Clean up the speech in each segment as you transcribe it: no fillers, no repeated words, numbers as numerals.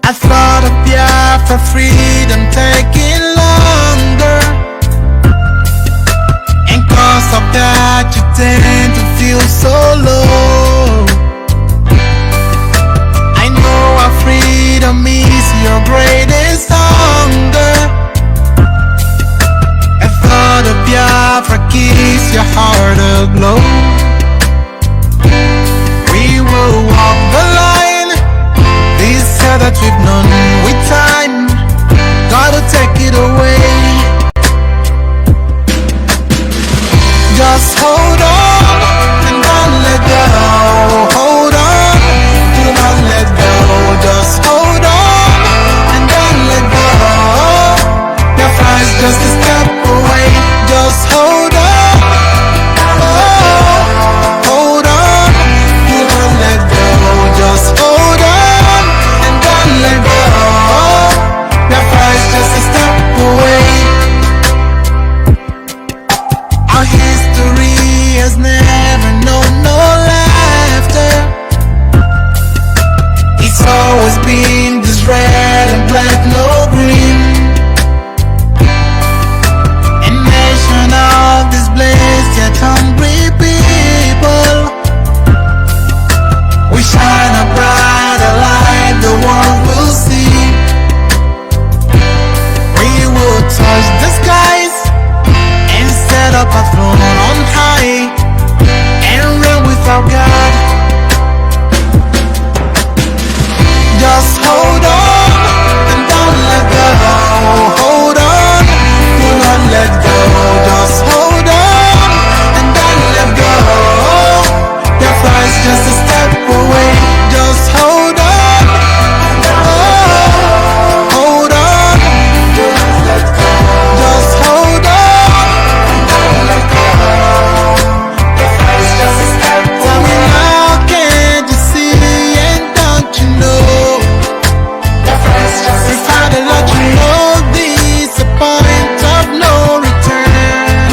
I thought of Biafra freedom taking longer, and cause of that you tend to feel so low. I know our freedom is your greatest hunger. I thought of Biafra keeps your heart aglow. We will walk the line, this hell that we've known with time. Gotta take it away. Just hold on and don't let go. Hold on, do not let go. Just hold on and don't let go. Your friend's just a step away. Just hold on. Hold on, do not let go. Just hold on and don't let go. Your friend's just a step away. Our history has never known no laughter. It's always been this red and black, no green. A nation of this blessed yet hungry people. We shine a brighter light, the world will see. We will touch the skies and set up a throne on high and reign with our God. Just hold on and don't let go. Hold on, do not let go. Just hold on and don't let go. Your flight's just a step away. Just hold on. Hold on, do not let go. Just hold on and don't let go. Your flight's just a step away. Tell me now, can't you see and don't you know? If I did let you know, this a point of no return.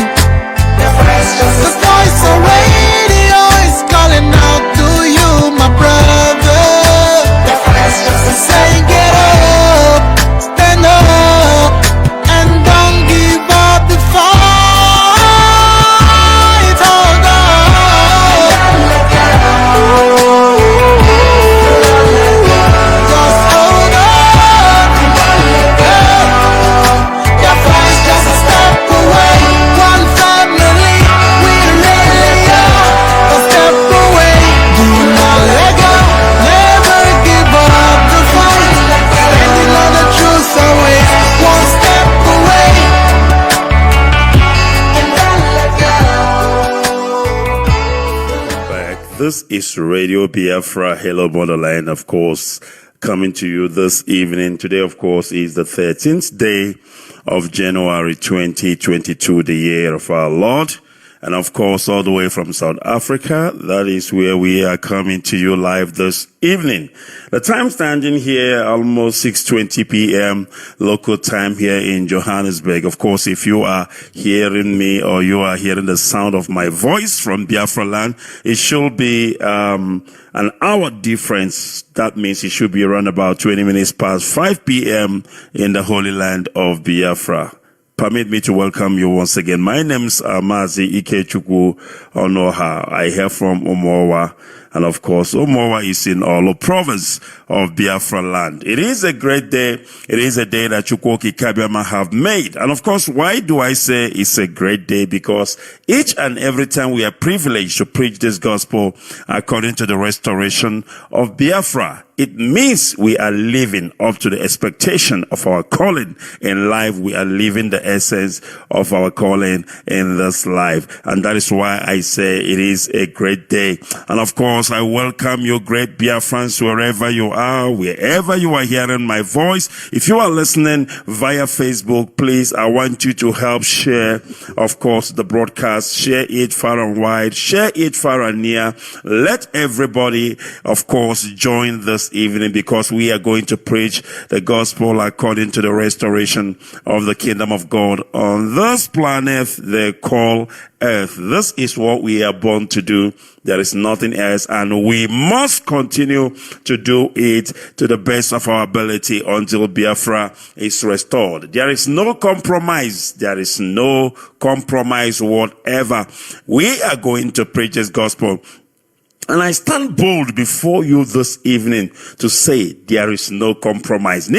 The voice of radio is calling out to you, my brother. Saying get up, stand up, and don't give up the fight. Hold on. Just hold on. Your flight's just a step away. One family, we really are a step away. Do not let go, never give up the fight. Standing on the truth always, one step away. And don't let go. Back. This is Radio Biafra, Hello Motherland, of course, coming to you this evening. Today, of course, is the 13th day of January 2022, the year of our Lord. And of course, all the way from South Africa, that is where we are coming to you live this evening. The time standing here, almost 6:20 p.m. local time here in Johannesburg. Of course, if you are hearing me or you are hearing the sound of my voice from Biafra land, it should be an hour difference. That means it should be around about 20 minutes past 5 p.m. in the Holy Land of Biafra. Permit me to welcome you once again. My name's Mazi, Ikechukwu Onoha. I hail from Omowa. And of course, Omowa is in Olo province of Biafra land. It is a great day. It is a day that Chukwoki Kabiama have made. And of course, why do I say it's a great day? Because each and every time we are privileged to preach this gospel according to the restoration of Biafra, it means we are living up to the expectation of our calling in life. We are living the essence of our calling in this life. And that is why I say it is a great day. And of course, I welcome you great Biafrans wherever you are, wherever you are hearing my voice. If you are listening via Facebook, please, I want you to help share, of course, the broadcast. Share it far and wide. Share it far and near. Let everybody, of course, join this this evening, because we are going to preach the gospel according to the restoration of the kingdom of God on this planet they call earth. This is what we are born to do. There is nothing else, and we must continue to do it to the best of our ability until Biafra is restored. There is no compromise. There is no compromise whatever. We are going to preach this gospel. And I stand bold before you this evening to say there is no compromise.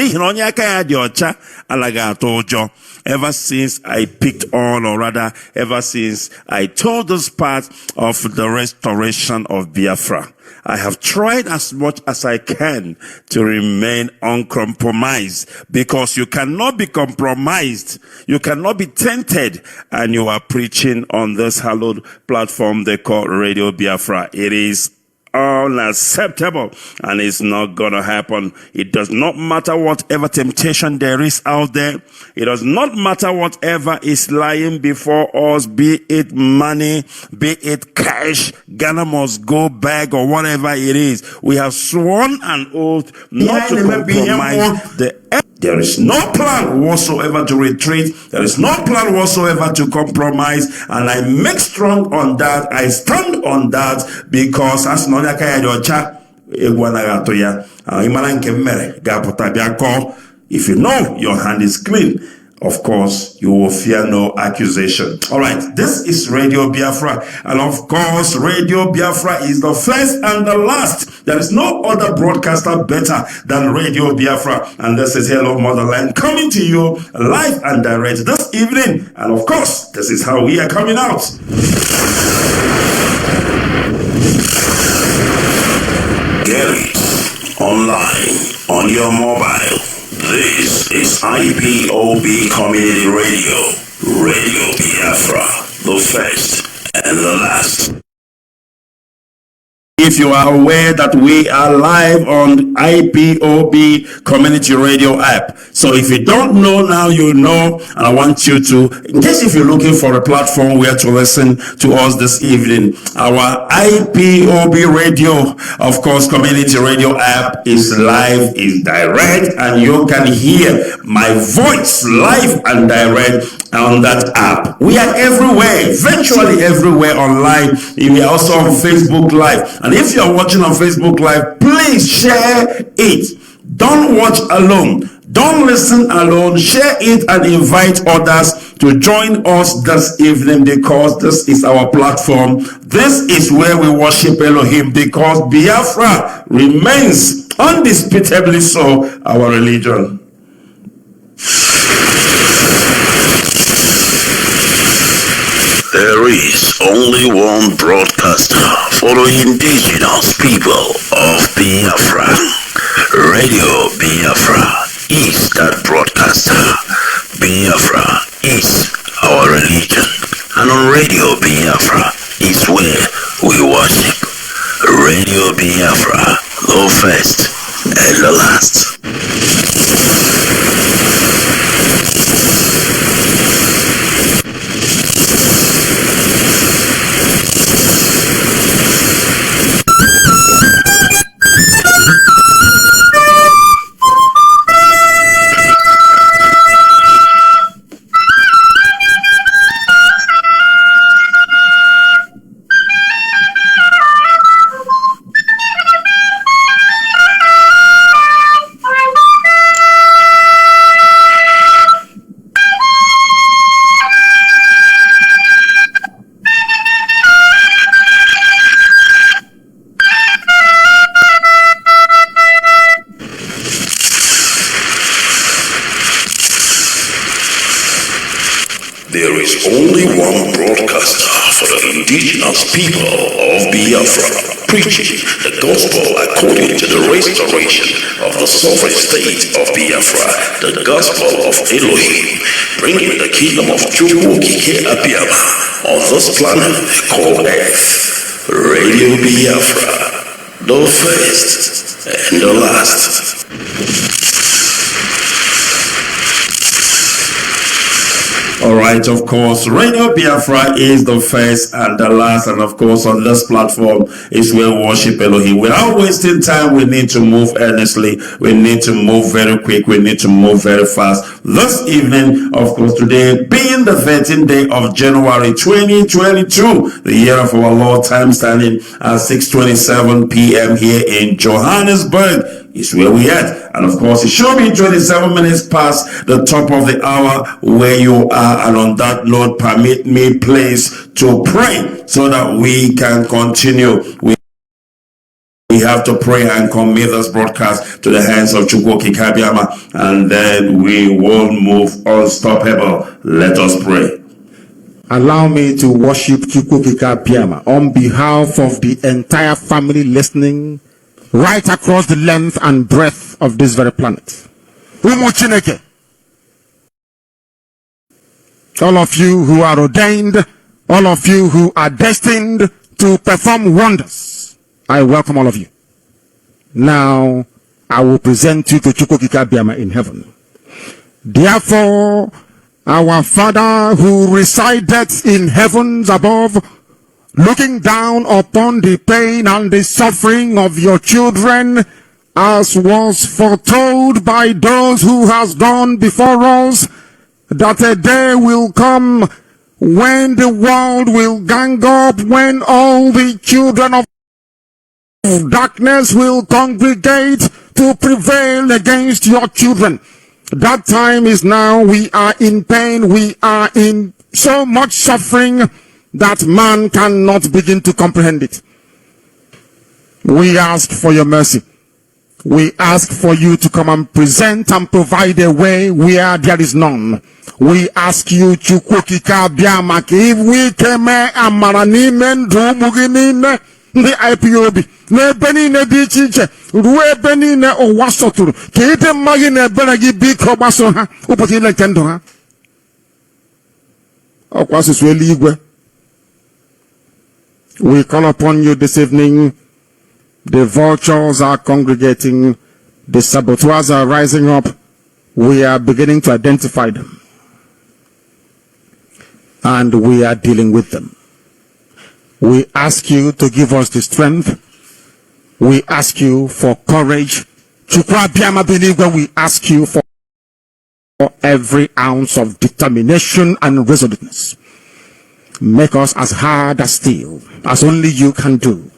Ever since I picked on, or rather, ever since I told this part of the restoration of Biafra, I have tried as much as I can to remain uncompromised, because you cannot be compromised. You cannot be tainted, and you are preaching on this hallowed platform they call Radio Biafra. It is unacceptable, and it's not gonna happen. It does not matter whatever temptation there is out there. It does not matter whatever is lying before us, be it money, be it cash, Ghana must go back, or whatever it is. We have sworn an oath not to compromise There is no plan whatsoever to retreat. There is no plan whatsoever to compromise. And I make strong on that. I stand on that, because as no if you know your hand is clean, of course, you will fear no accusation. All right, this is Radio Biafra. And of course, Radio Biafra is the first and the last. There is no other broadcaster better than Radio Biafra. And this is Hello Motherland, coming to you live and direct this evening. And of course, this is how we are coming out. Get it online, on your mobile. This is IPOB Community Radio, Radio Biafra, the first and the last. If you are aware that we are live on IPOB Community Radio app. So if you don't know now, you know, and I want you to, in case if you're looking for a platform where to listen to us this evening, our IPOB Radio, of course, Community Radio app is live, is direct, and you can hear my voice live and direct on that app. We are everywhere, virtually everywhere online. We are also on Facebook Live. And if you are watching on Facebook Live, please share it. Don't watch alone. Don't listen alone. Share it and invite others to join us this evening, because this is our platform. This is where we worship Elohim, because Biafra remains undisputably so our religion. There is only one broadcaster for the indigenous people of Biafra. Radio Biafra is that broadcaster. Biafra is our religion. And on Radio Biafra is where we worship. Radio Biafra, the first and the last. There is only one broadcaster for the indigenous people of Biafra, preaching the gospel according to the restoration of the sovereign state of Biafra, the gospel of Elohim, bringing the kingdom of Ikechukwu on this planet called Earth. Radio Biafra, the first and the last. All right, of course, Radio Biafra is the first and the last, and of course, on this platform is where we worship Elohim. Without wasting time, we need to move earnestly. We need to move very quick. We need to move very fast. This evening, of course, today being the 13th day of January 2022, the year of our Lord, time standing at 6:27 p.m. here in Johannesburg is where we at. And of course, it should be 27 minutes past the top of the hour where you are. And on that note, permit me please to pray so that we can continue. We have to pray and commit this broadcast to the hands of Ikechukwu Biafra, and then we will move unstoppable. Let us pray. Allow me to worship Ikechukwu Biafra on behalf of the entire family listening right across the length and breadth of this very planet. All of you who are ordained, all of you who are destined to perform wonders, I welcome all of you. Now, I will present you to Ikechukwu Biafra in heaven. Therefore, our Father who resideth in heavens above, looking down upon the pain and the suffering of your children, as was foretold by those who has gone before us, that a day will come when the world will gang up, when all the children of darkness will congregate to prevail against your children. That time is now. We are in pain. We are in so much suffering that man cannot begin to comprehend it. We ask for your mercy. We ask for you to come and present and provide a way where there is none. We ask you, Ikechukwu Biafra, if we came amaranime ndumuginine the IPOB n'ebe niile dị iche iche ruo ebe niile ụwa sọtụrụ ka ịdị mma gị na ebere gị biko gbaso ha ụbọchị ile nke ndụ ha. Ọkwa asụsụ eluigwe. We call upon you this evening. The vultures are congregating. The saboteurs are rising up. We are beginning to identify them. And we are dealing with them. We ask you to give us the strength. We ask you for courage. We ask you for every ounce of determination and resoluteness. Make us as hard as steel, as only you can do.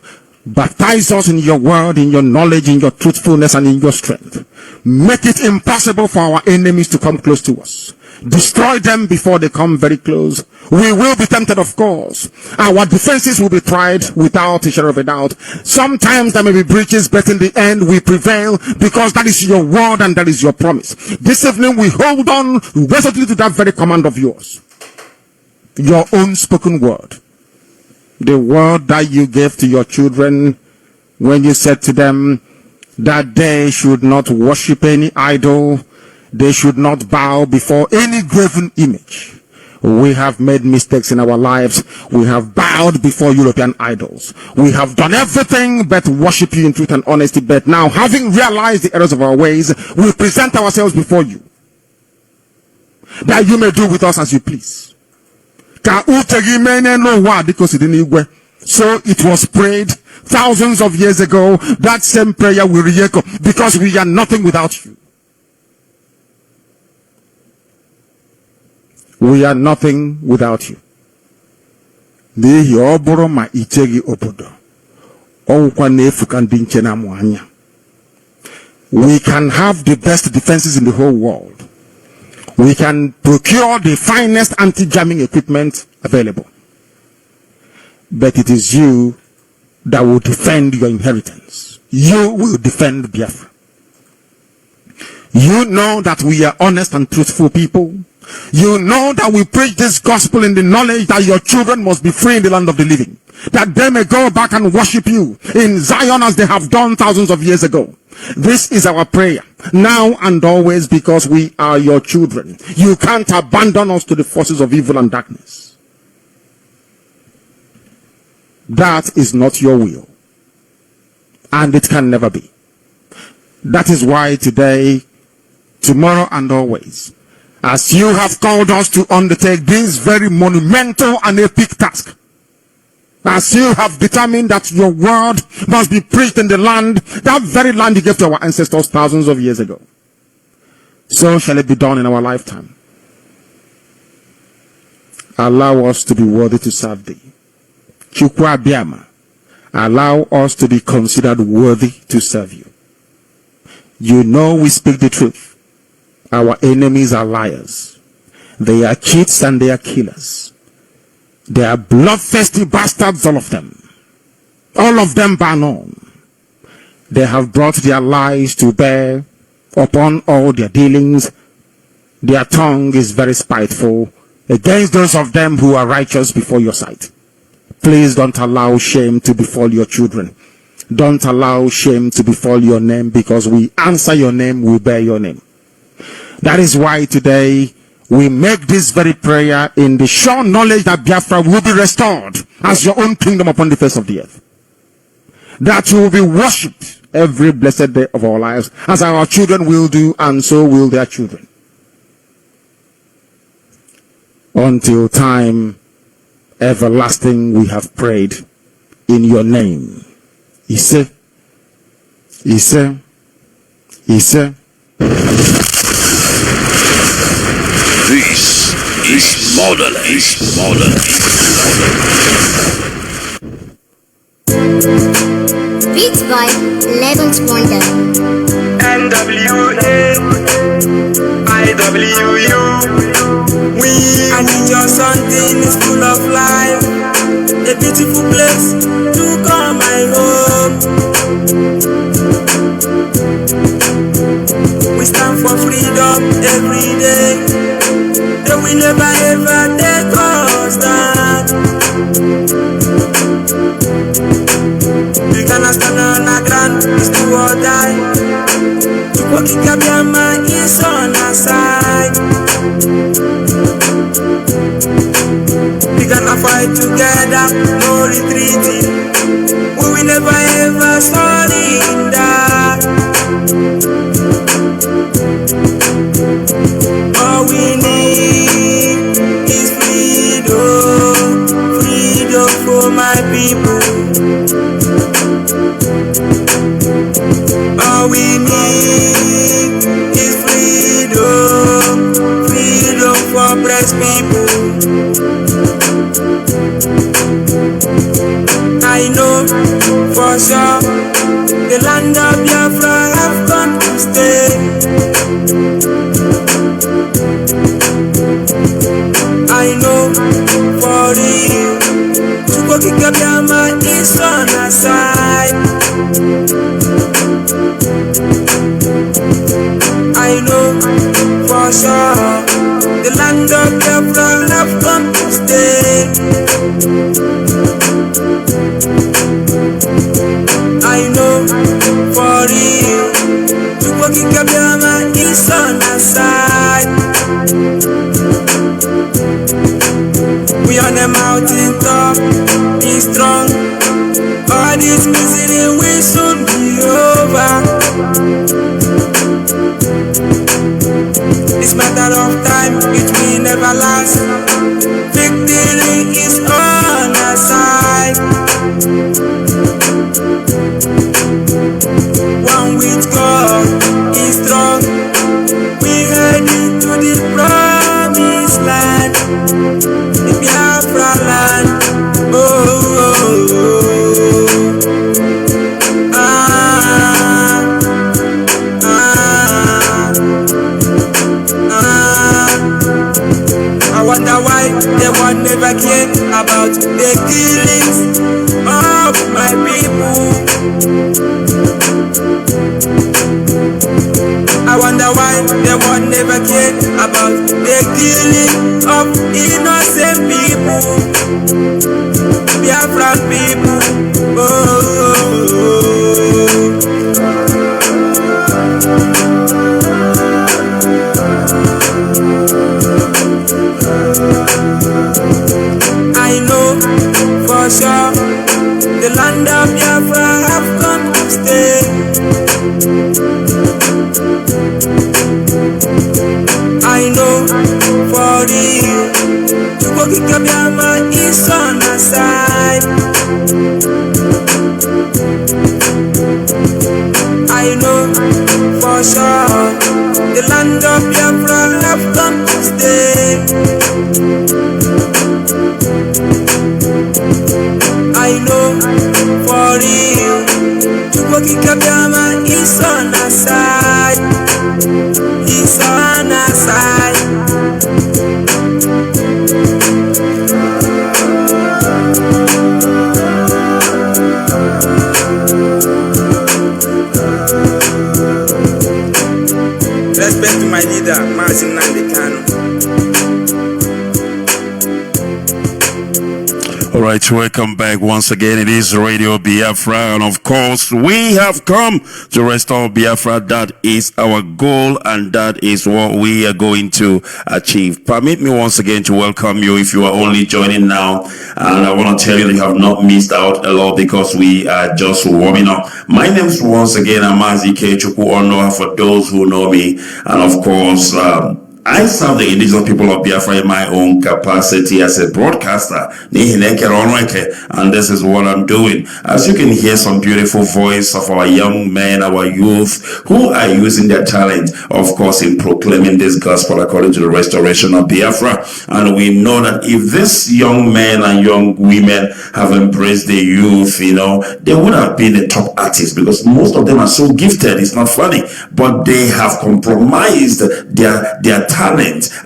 Baptize us in your word, in your knowledge, in your truthfulness, and in your strength. Make it impossible for our enemies to come close to us. Destroy them before they come very close. We will be tempted, of course. Our defenses will be tried without a shadow of a doubt. Sometimes there may be breaches, but in the end we prevail because that is your word and that is your promise. This evening we hold on resolutely to that very command of yours. Your own spoken word. The word that you gave to your children when you said to them that they should not worship any idol, they should not bow before any graven image. We have made mistakes in our lives. We have bowed before European idols. We have done everything but worship you in truth and honesty. But now, having realized the errors of our ways, we present ourselves before you, that you may do with us as you please. So it was prayed thousands of years ago. That same prayer will re-echo, because we are nothing without you. We are nothing without you. We can have the best defenses in the whole world. We can procure the finest anti-jamming equipment available. But it is you that will defend your inheritance. You will defend Biafra. You know that we are honest and truthful people. You know that we preach this gospel in the knowledge that your children must be free in the land of the living, that they may go back and worship you in Zion as they have done thousands of years ago. This is our prayer now and always, because we are your children. You can't abandon us to the forces of evil and darkness. That is not your will, and it can never be. That is why today, tomorrow, and always, as you have called us to undertake this very monumental and epic task, as you have determined that your word must be preached in the land, that very land you gave to our ancestors thousands of years ago, so shall it be done in our lifetime. Allow us to be worthy to serve thee. Chukwu Abiama, allow us to be considered worthy to serve you. You know we speak the truth. Our enemies are liars. They are cheats and they are killers. They are bloodthirsty bastards, all of them. All of them bar none. They have brought their lies to bear upon all their dealings. Their tongue is very spiteful against those of them who are righteous before your sight. Please don't allow shame to befall your children. Don't allow shame to befall your name, because we answer your name, we bear your name. That is why today we make this very prayer in the sure knowledge that Biafra will be restored as your own kingdom upon the face of the earth. That you will be worshipped every blessed day of our lives, as our children will do, and so will their children. Until time everlasting we have prayed in your name. Ise. Ise. Ise. This is Motherland. Beats by Levin's Wonder. NWA, I need your something is full of life, a beautiful place to call my home. We stand for freedom every day, and we never ever take us down. We gonna stand on our ground, it's do or die. Chukwu Abiama is on our side. We gonna fight together, no retreating. We will never ever surrender. All we need is freedom, freedom for my people. All we need is freedom, freedom for oppressed people. I know for sure the land of Biafra have come to stay. I know for real Chukwu Abiama is on our side. I know for sure the land of Biafra have come to stay. I know for real Chukwu Abiama is on our side. We on the mountain top, be strong. All this misery will soon be over. It's matter of time, it will never last. Victory is on our side. One with God is strong. We heading to the promised land, the Biafra land. I wonder why they won't never care about the killings of my people. I wonder why they won't never care about the killing of innocent people, Biafran people. I know for sure the land of Biafra have come to stay. I know Kikabiyama is on our side. He's on our side. Respect to my leader, Mazi. All right, welcome back once again. It is Radio Biafra, and of course, we have come to restore Biafra. That is our goal, and that is what we are going to achieve. Permit me once again to welcome you if you are only joining now, and I want to tell you that you have not missed out a lot because we are just warming up. My name is once again Mazi, Ikechukwu, or know for those who know me, and of course, I serve the indigenous people of Biafra in my own capacity as a broadcaster, and this is what I'm doing. As you can hear some beautiful voice of our young men, our youth, who are using their talent, of course, in proclaiming this gospel according to the restoration of Biafra. And we know that if these young men and young women have embraced the youth, you know, they would have been the top artists because most of them are so gifted. It's not funny, but they have compromised their talent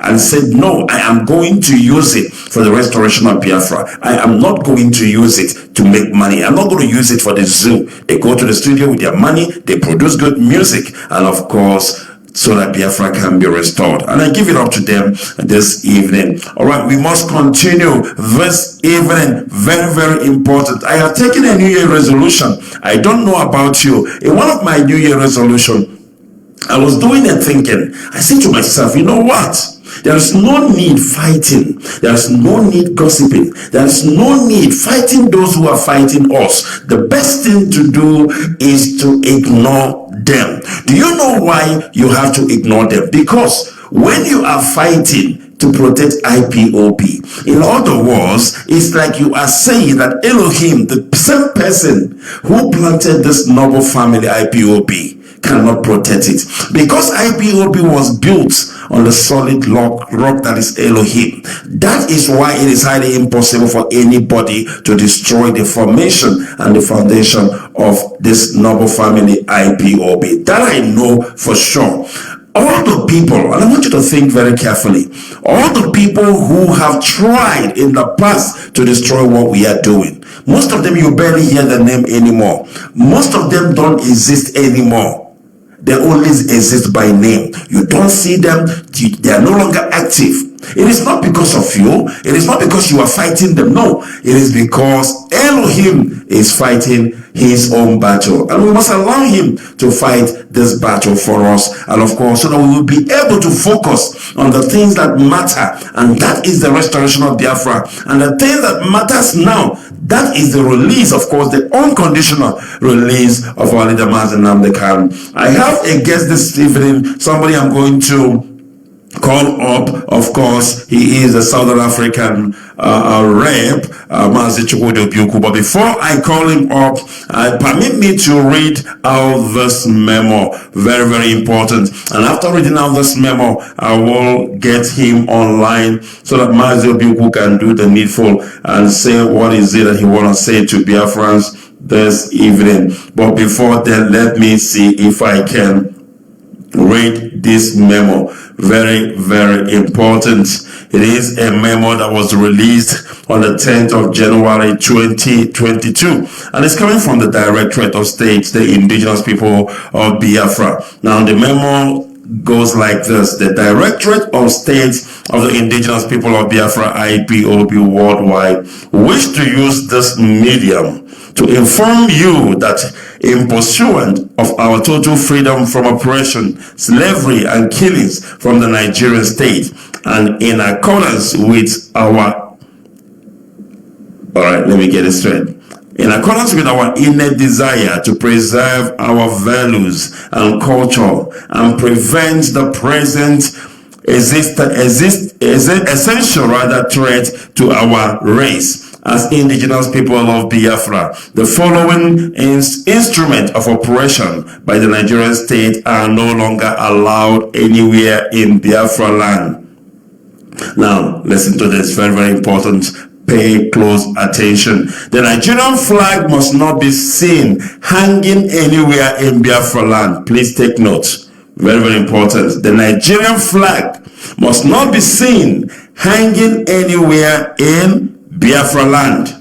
and said, no, I am going to use it for the restoration of Biafra. I am not going to use it to make money. I'm not going to use it for the zoo. They go to the studio with their money, they produce good music, and of course, so that Biafra can be restored. And I give it up to them this evening. All right, we must continue this evening. Very, very important. I have taken a New Year resolution. I don't know about you. In one of my New Year resolution, I was doing and thinking, I said to myself, you know what? There is no need fighting. There is no need gossiping. There is no need fighting those who are fighting us. The best thing to do is to ignore them. Do you know why you have to ignore them? Because when you are fighting to protect IPOB, in other words, it's like you are saying that Elohim, the same person who planted this noble family IPOB, cannot protect it, because IPOB was built on the solid rock that is Elohim. That is why it is highly impossible for anybody to destroy the formation and the foundation of this noble family IPOB. That I know for sure. All the people, and I want you to think very carefully, all the people who have tried in the past to destroy what we are doing, most of them you barely hear the name anymore. Most of them don't exist anymore. They only exist by name. You don't see them. They are no longer active. It is not because of you. It is not because you are fighting them. No, it is because Elohim is fighting his own battle, and we must allow him to fight this battle for us, and of course, so that we will be able to focus on the things that matter, and that is the restoration of Biafra. And the thing that matters now, that is the release, of course, the unconditional release of our leader Mazi. I have a guest this evening, somebody I'm going to call up. Of course, he is a Southern African rep, Mazi. But before I call him up, permit me to read out this memo. Very, very important. And after reading out this memo, I will get him online so that Mazi can do the needful and say what is it that he want to say to Biafrans this evening. But before then, let me see if I can read this memo. Very, very important. It is a memo that was released on the 10th of January 2022, and it's coming from the Directorate of State, the indigenous people of Biafra. Now the memo goes like this: the Directorate of State of the indigenous people of Biafra, IPOB worldwide, wish to use this medium to inform you that in pursuant of our total freedom from oppression, slavery, and killings from the Nigerian state, and in accordance with our, in accordance with our innate desire to preserve our values and culture and prevent the present essential threat to our race as indigenous people of Biafra, the following instrument of oppression by the Nigerian state are no longer allowed anywhere in Biafra land. Now, listen to this, very, very important. pay close attention. The Nigerian flag must not be seen hanging anywhere in Biafra land. Please take note. Very, very important. The Nigerian flag must not be seen hanging anywhere in Biafra land.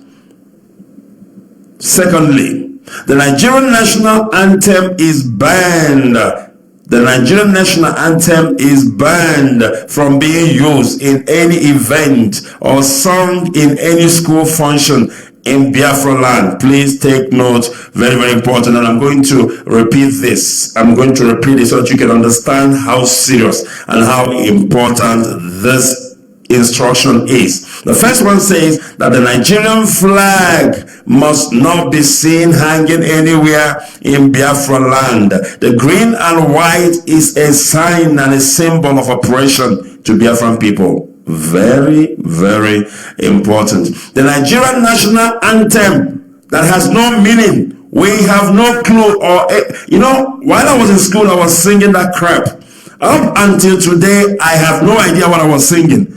Secondly, the Nigerian national anthem is banned. The Nigerian national anthem is banned from being used in any event or sung in any school function in Biafra land. Please take note. Very, very important. And I'm going to repeat this. I'm going to repeat it so that you can understand how serious and how important this instruction is. The first one says that the Nigerian flag must not be seen hanging anywhere in Biafra land. The green and white is a sign and a symbol of oppression to Biafran people. Very, very important. The Nigerian national anthem that has no meaning. We have no clue, or while I was in school I was singing that crap. Up until today I have no idea what I was singing.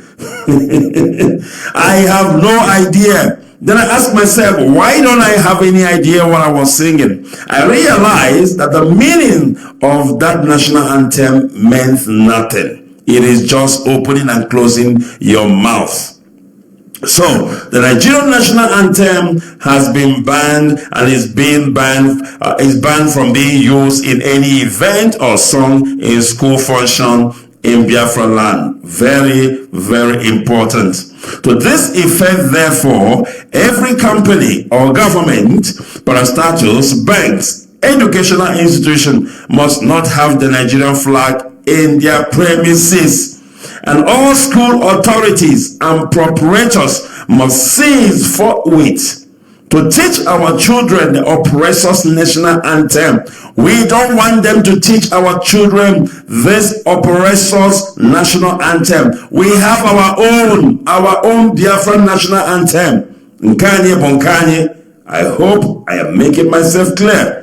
I have no idea. Then I asked myself, why don't I have any idea what I was singing? I realized that the meaning of that national anthem meant nothing. It is just opening and closing your mouth. So the Nigerian national anthem has been banned and is banned from being used in any event or song in school function in Biafra land. Very, very important. To this effect, therefore, every company or government, parastatals, banks, educational institution must not have the Nigerian flag in their premises. And all school authorities and proprietors must cease forthwith to teach our children the oppressor's national anthem. We don't want them to teach our children this oppressor's national anthem. We have our own Biafran national anthem. Nkanye Bonkanye. I hope I am making myself clear.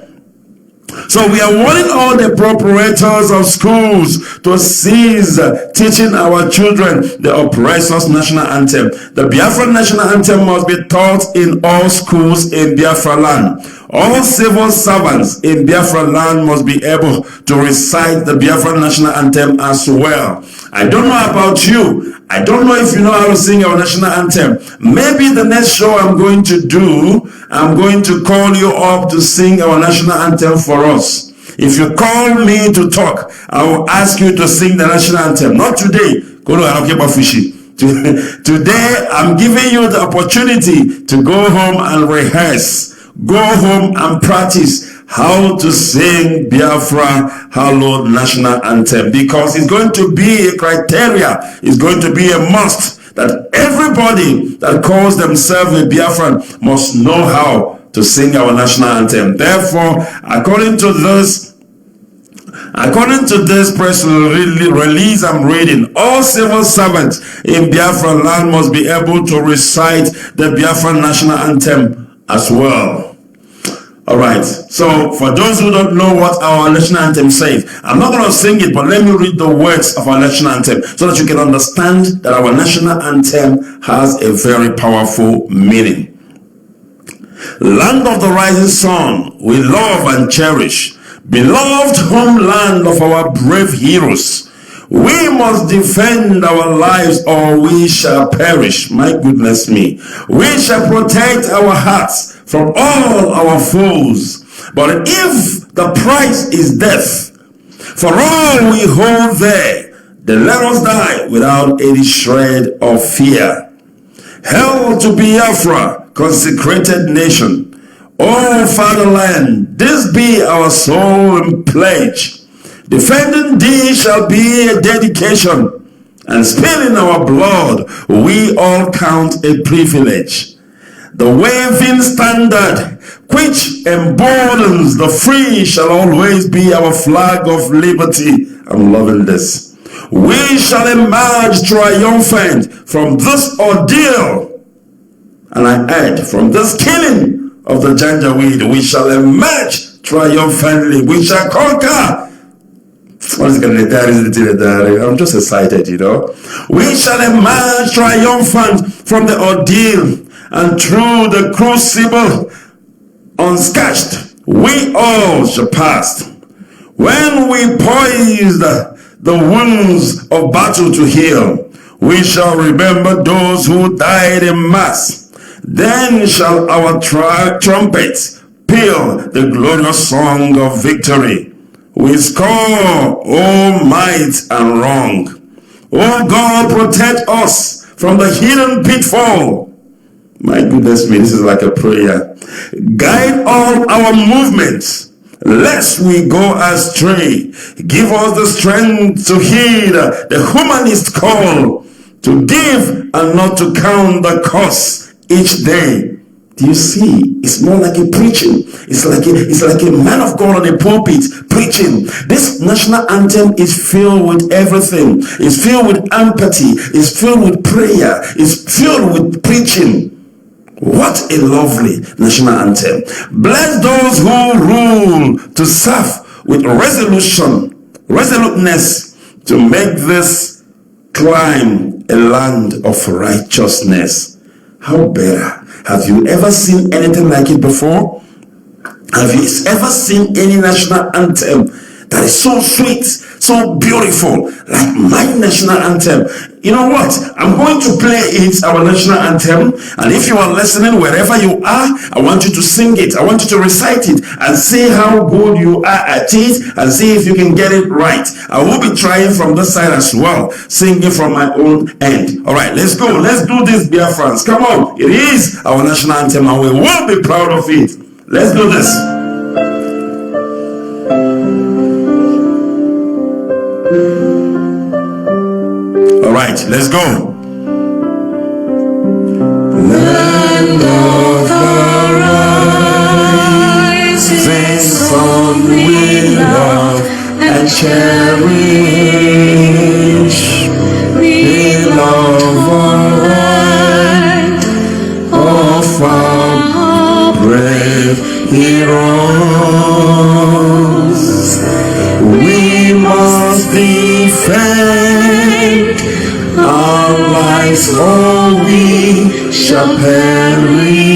So we are warning all the proprietors of schools to cease teaching our children the oppressor's national anthem. The Biafra national anthem must be taught in all schools in Biafra land. All civil servants in Biafra land must be able to recite the Biafra national anthem as well. I don't know about you. I don't know if you know how to sing our national anthem. Maybe the next show I'm going to do, I'm going to call you up to sing our national anthem for us. If you call me to talk, I will ask you to sing the national anthem. Not today. Today, I'm giving you the opportunity to go home and rehearse. Go home and practice how to sing Biafra hallowed national anthem, because it's going to be a criteria, it's going to be a must that everybody that calls themselves a Biafran must know how to sing our national anthem. Therefore, according to this press release I'm reading, all civil servants in Biafra land must be able to recite the Biafran national anthem as well. Alright, so for those who don't know what our national anthem says, I'm not going to sing it, but let me read the words of our national anthem so that you can understand that our national anthem has a very powerful meaning. Land of the rising sun, we love and cherish, beloved homeland of our brave heroes. We must defend our lives or we shall perish. My goodness me. We shall protect our hearts from all our foes. But if the price is death, for all we hold there, then let us die without any shred of fear. Hail to Biafra, consecrated nation. O fatherland, this be our solemn pledge. Defending thee shall be a dedication, and spilling our blood we all count a privilege. The waving standard which emboldens the free shall always be our flag of liberty. I'm loving this. We shall emerge triumphant from this ordeal, and I add, from this killing of the Janjaweed, we shall emerge triumphantly. We shall conquer. I'm just excited, you know. We shall emerge triumphant from the ordeal, and through the crucible unscathed, we all shall pass. When we poised the wounds of battle to heal, we shall remember those who died in mass. Then shall our trumpets peal the glorious song of victory. We score all might and wrong. Oh God, protect us from the hidden pitfall. My goodness me, this is like a prayer. Guide all our movements, lest we go astray. Give us the strength to heed the humanist call, to give and not to count the cost each day. Do you see? It's more like a preaching. It's like a man of God on a pulpit preaching. This national anthem is filled with everything. It's filled with empathy. It's filled with prayer. It's filled with preaching. What a lovely national anthem. Bless those who rule to serve with resoluteness to make this climb a land of righteousness. How better? Have you ever seen anything like it before? Have you ever seen any national anthem that is so sweet, so beautiful, like my national anthem? You know what? I'm going to play it, our national anthem, and if you are listening wherever you are, I want you to sing it. I want you to recite it and see how good you are at it and see if you can get it right. I will be trying from this side as well, singing from my own end. All right, let's go. Let's do this, Biafrans. Come on. It is our national anthem and we will be proud of it. Let's do this. All right, let's go. Land of the rising sun, we love and cherish. We love our land of our brave heroes. We must defend our lives, or we shall perish.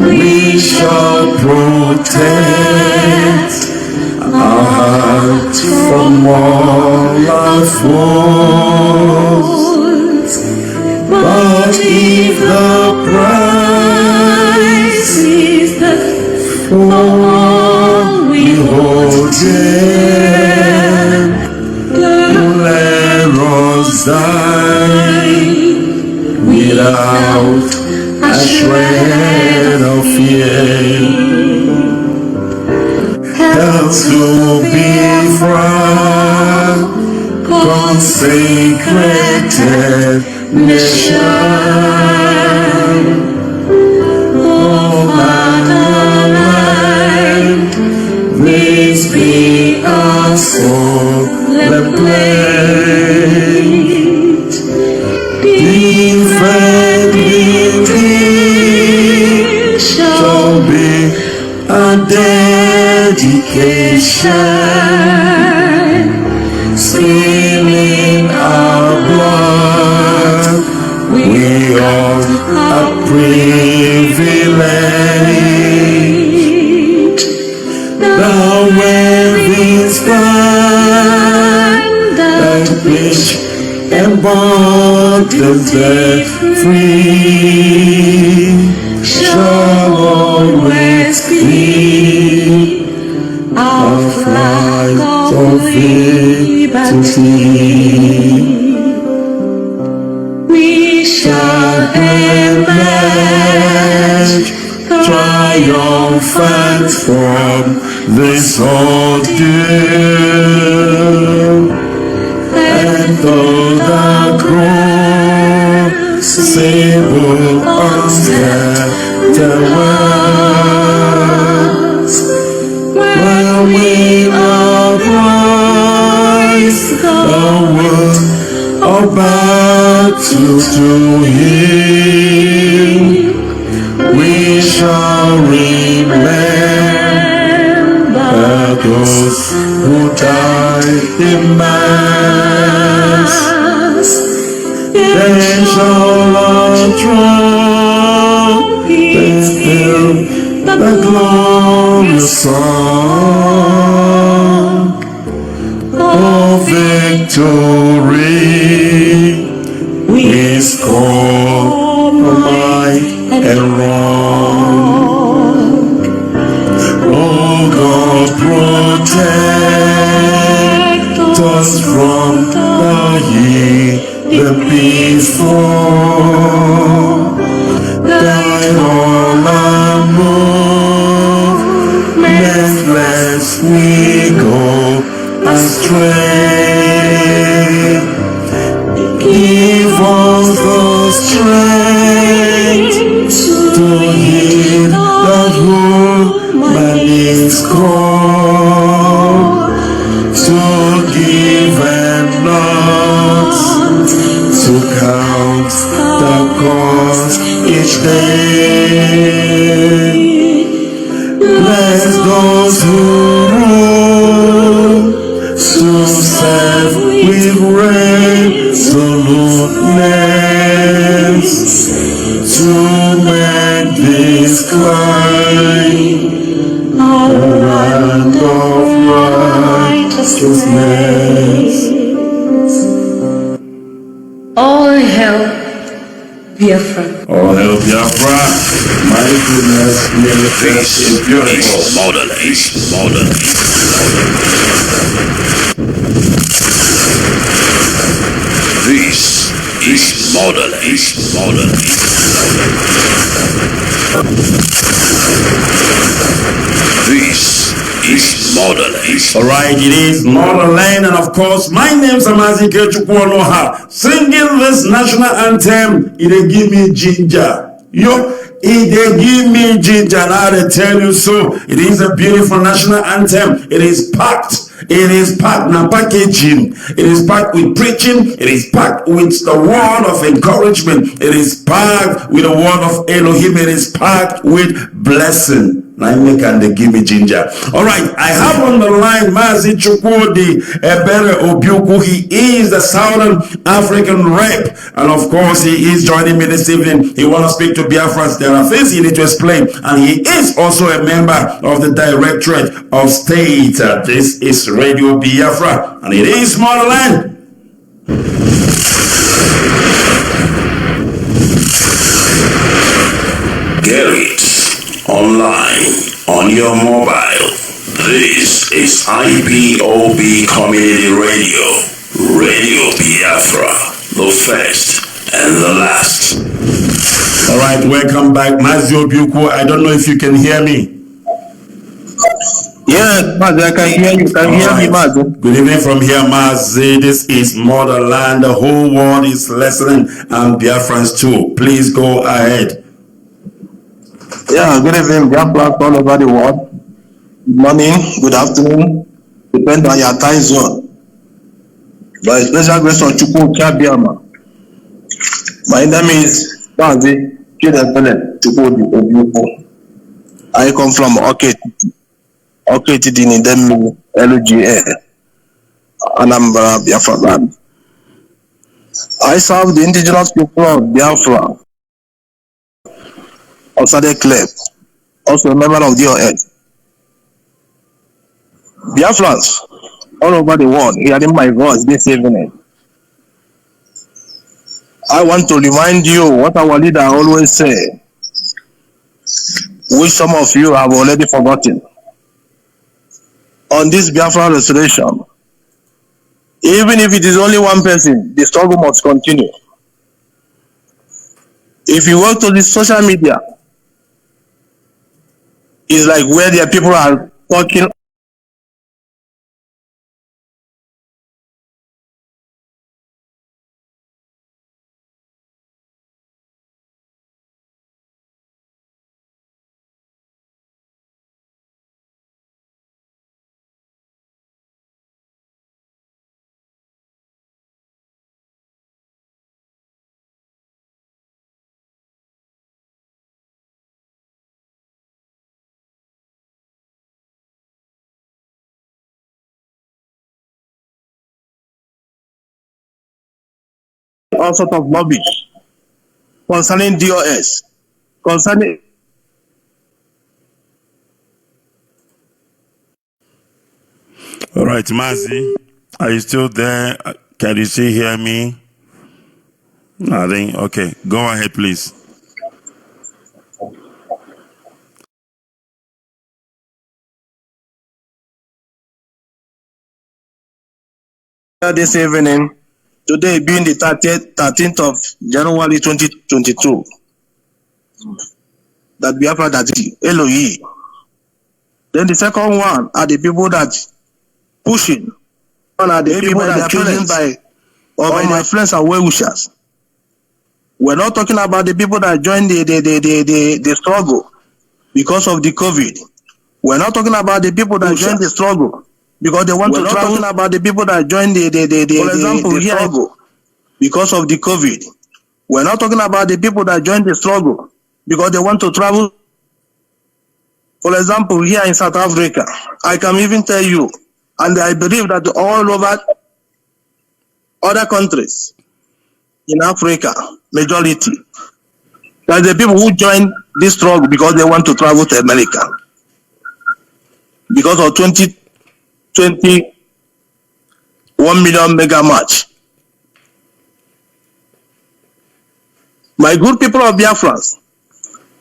We shall protect our hearts from all our foes. But if the price is the fall we hold dear, let us die without a shred of fear. Help to be frank, consecrated nation. Oh, Motherland, this be our solemn pledge. Defending thee shall be a dedication, spilling our blood. We all are privileged. The waving standard which embodies the free shall always be our flag of liberty. We shall emerge triumphant from this ordeal, and though the crucible was, while we arise the world of battle to heal, we shall remember those who died in mass. Then shall trumpet fill the glorious song of victory. We scorn right and wrong. Oh God, protect us from the heathen before. Guide all our movements, lest we go astray. Give us the strength to heed that woman is called to give and not to count the cost each day. Bless those who rule to serve with resoluteness to make this climb a land of righteousness. All hail Biafra. All hail Biafra. My goodness, manifest is beautiful. Motherland. This is Motherland. This is Motherland. Alright, it is Motherland, and of course, my name is Mazi Ikechukwu. Singing this national anthem, it give me ginger. It give me ginger. Now they tell you so. It is a beautiful national anthem. It is packed. It is packed now packaging. It is packed with preaching. It is packed with the word of encouragement. It is packed with the word of Elohim. It is packed with blessing. And they give me ginger. All right, I have on the line Mazi Chukwudi Ebere Obiuku. He is the Southern African rep, and of course, he is joining me this evening. He want to speak to Biafrans. There are things he need to explain, and he is also a member of the Directorate of State. This is Radio Biafra, and it is Motherland. Get it online on your mobile. This is IPOB Community Radio. Radio Biafra, the first and the last. All right, welcome back, Mazi Obiuku. I don't know if you can hear me. Yes, Mazi, I can hear you. Can you hear me, Mazi? Good evening from here, Mazi. This is Motherland. The whole world is listening, and Biafrans too. Please go ahead. Yeah, good evening, Biafrans all over the world. Good morning, good afternoon, depending on your time zone. By special grace of Chukwu Biama. My name is Mazi Chukwudi. I come from Oketidi Nidemi LGA, Anambra, Biafra land. I serve the indigenous people of Biafra, Osade Clef, also a member of DOS. Biafrans all over the world hearing my voice this evening. I want to remind you what our leader always say, which some of you have already forgotten. On this Biafra restoration, even if it is only one person, the struggle must continue. If you go to the social media, it's like where their people are talking all sort of lobby concerning DOS, concerning. All right, Mazi, are you still there? Can you still hear me? I think, okay, go ahead, please. This evening, today being the 13th of January 2022, that Biafra that LOE. Then the second one are the people that pushing, one are the people that are chosen by my friends and well-wishers. We're not talking about the people that joined the struggle because of the COVID. We're not talking about the people that joined the struggle because they want to travel. We're not talking about the people that joined for example, the struggle because of the COVID. We're not talking about the people that joined the struggle because they want to travel. For example, here in South Africa, I can even tell you, and I believe that all over other countries in Africa, majority, that the people who joined this struggle because they want to travel to America because of 2020 1 million mega march. My good people of Biafra,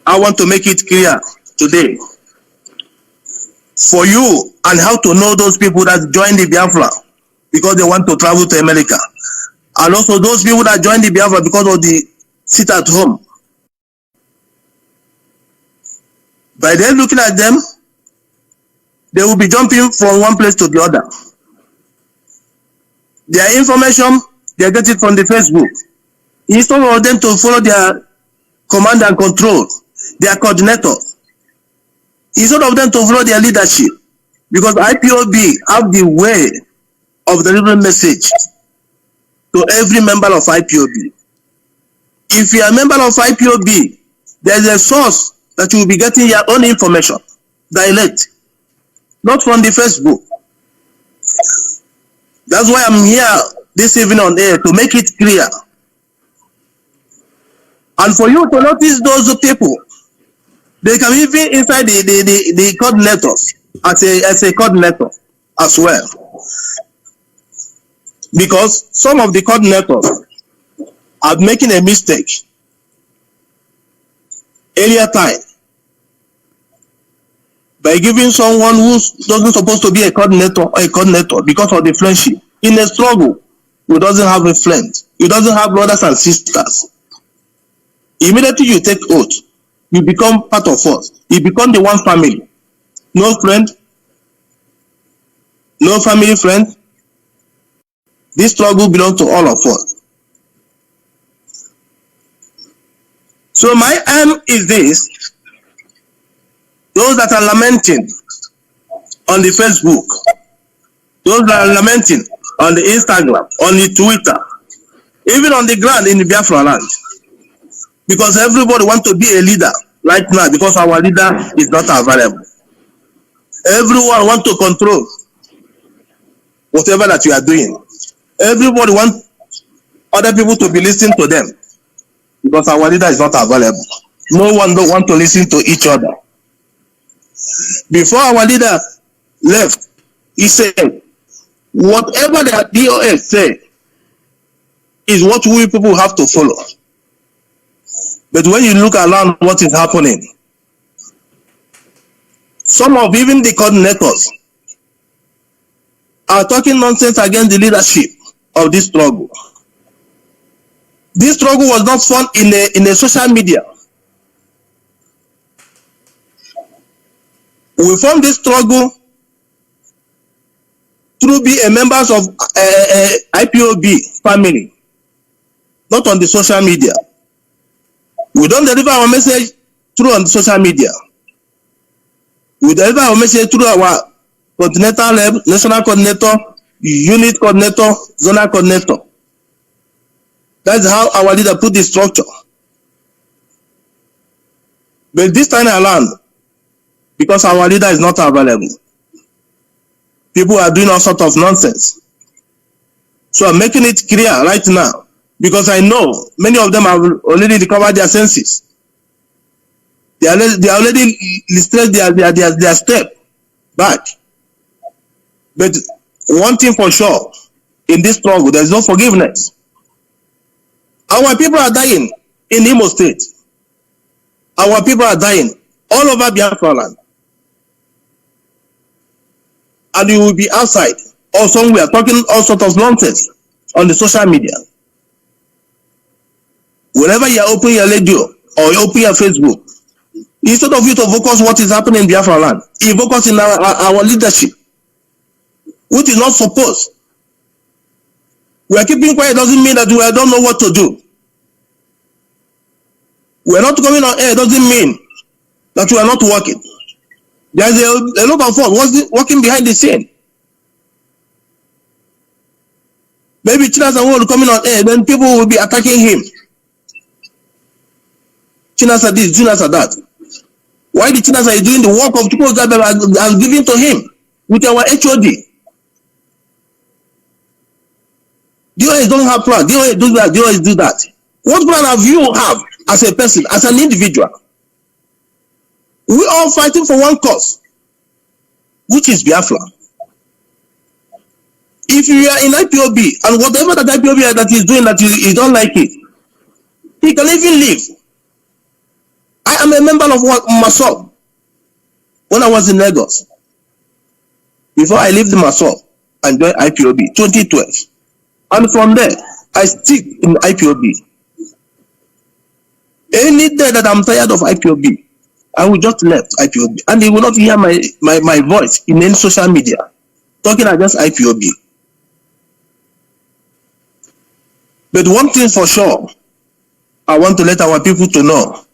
I want to make it clear today for you and how to know those people that joined the Biafra because they want to travel to America, and also those people that joined the Biafra because of the sit at home. By then looking at them, they will be jumping from one place to the other. Their information, they get it from the Facebook. Instead of them to follow their command and control, their coordinator, instead of them to follow their leadership, because IPOB have the way of delivering message to every member of IPOB. If you are a member of IPOB, there is a source that you will be getting your own information direct, not from the Facebook. That's why I'm here this evening on air to make it clear. And for you to notice those people, they can even inside the coordinators as a coordinator as well. Because some of the coordinators are making a mistake earlier time by giving someone who doesn't supposed to be a coordinator because of the friendship. In a struggle, who doesn't have a friend, you doesn't have brothers and sisters. Immediately you take oath, you become part of us. You become the one family. No friend, no family friend. This struggle belongs to all of us. So my aim is this: those that are lamenting on the Facebook, those that are lamenting on the Instagram, on the Twitter, even on the ground in the Biafra land, because everybody wants to be a leader right now because our leader is not available. Everyone wants to control whatever that you are doing. Everybody wants other people to be listening to them because our leader is not available. No one don't want to listen to each other. Before our leader left, he said, whatever the DOS say is what we people have to follow. But when you look around what is happening, some of even the coordinators are talking nonsense against the leadership of this struggle. This struggle was not fun in a social media. We formed this struggle through being a members of IPOB family, not on the social media. We don't deliver our message through on social media. We deliver our message through our continental level, national coordinator, unit coordinator, zonal coordinator. That's how our leader put the structure. But this time around, because our leader is not available, people are doing all sorts of nonsense. So I'm making it clear right now Because I know many of them have already recovered their senses. They already restressed their step back. But one thing for sure, in this struggle, there is no forgiveness. Our people are dying in Imo State. Our people are dying all over Biafra land. And you will be outside or somewhere talking all sorts of nonsense on the social media. Whenever you open your radio or you open your Facebook, instead of you to focus what is happening in Biafra land, you focus in our leadership, which is not supposed. We are keeping quiet doesn't mean that we don't know what to do. We are not coming on air doesn't mean that we are not working. There is a lot of us working behind the scene. Maybe Chinasa will coming on air, then people will be attacking him. Chinasa this, Chinasa that. Why the Chinasa is doing the work of people that are given to him with our HOD? DOS don't have plan. DOS do that. DOS do that. What plan have you have as a person, as an individual? We all fighting for one cause, which is Biafra. If you are in IPOB and whatever that IPOB that is doing that you don't like it, he can even leave. I am a member of myself when I was in Lagos. Before I left myself and joined IPOB 2012. And from there, I stick in IPOB. Any day that I'm tired of IPOB, I will just left IPOB. And you will not hear my voice in any social media talking against IPOB. But one thing for sure, I want to let our people to know.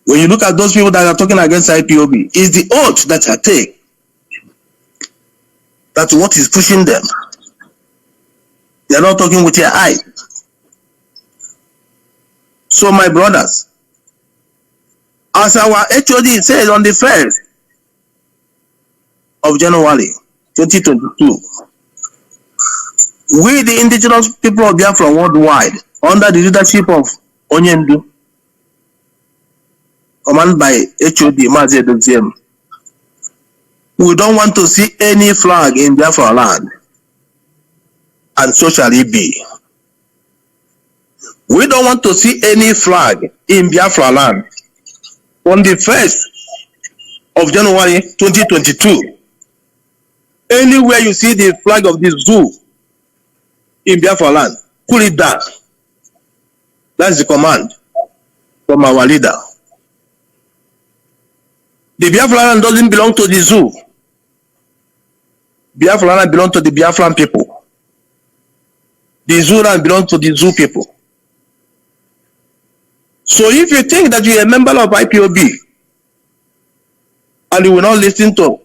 When you look at those people that are talking against IPOB, is the oath that I take. That's what is pushing them. They are not talking with your eye. So my brothers, as our HOD says on the 1st of January 2022, we the indigenous people of Biafra worldwide, under the leadership of Onyendu, commanded by HOD Mazi, we don't want to see any flag in Biafra land, and so shall it be. We don't want to see any flag in Biafra land on the 1st of January 2022. Anywhere you see the flag of the zoo in Biafra land, pull it down. That's the command from our leader. The Biafra land doesn't belong to the zoo. Biafra land belongs to the Biafran people. The zoo land belongs to the zoo people. So if you think that you are a member of IPOB and you will not listen to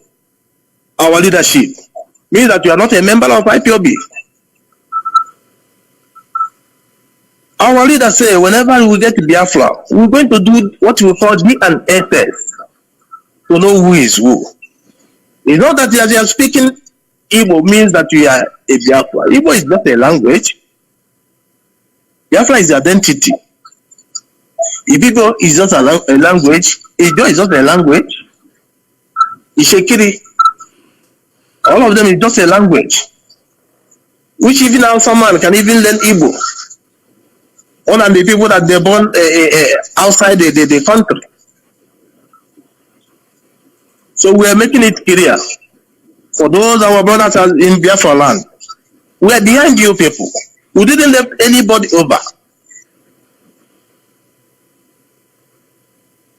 our leadership, means that you are not a member of IPOB. Our leader say whenever we get to Biafra, we're going to do what we call D&A test to know who is who. It's not that as you are speaking Igbo means that you are a Biafra. Igbo is not a language. Biafra is the identity. Igbo is just a language. Ijo is just a language. Ishekiri, all of them is just a language. Which even now someone can even learn Igbo. All of the people that they're born outside the country. So we are making it clear for those our brothers in Biafra land. We are behind you people. We didn't let anybody over.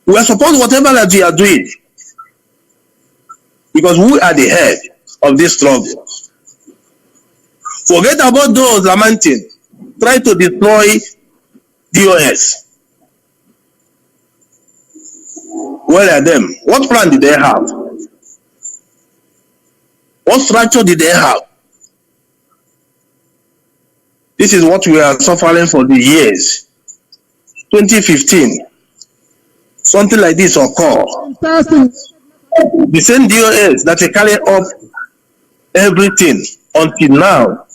We are supposed whatever that you are doing, because we are the head of this struggle. Forget about those lamenting, try to destroy DOS. Where are them? What plan did they have? What structure did they have? This is what we are suffering for the years. 2015. Something like this occur. The same DOS that they carry up everything until now.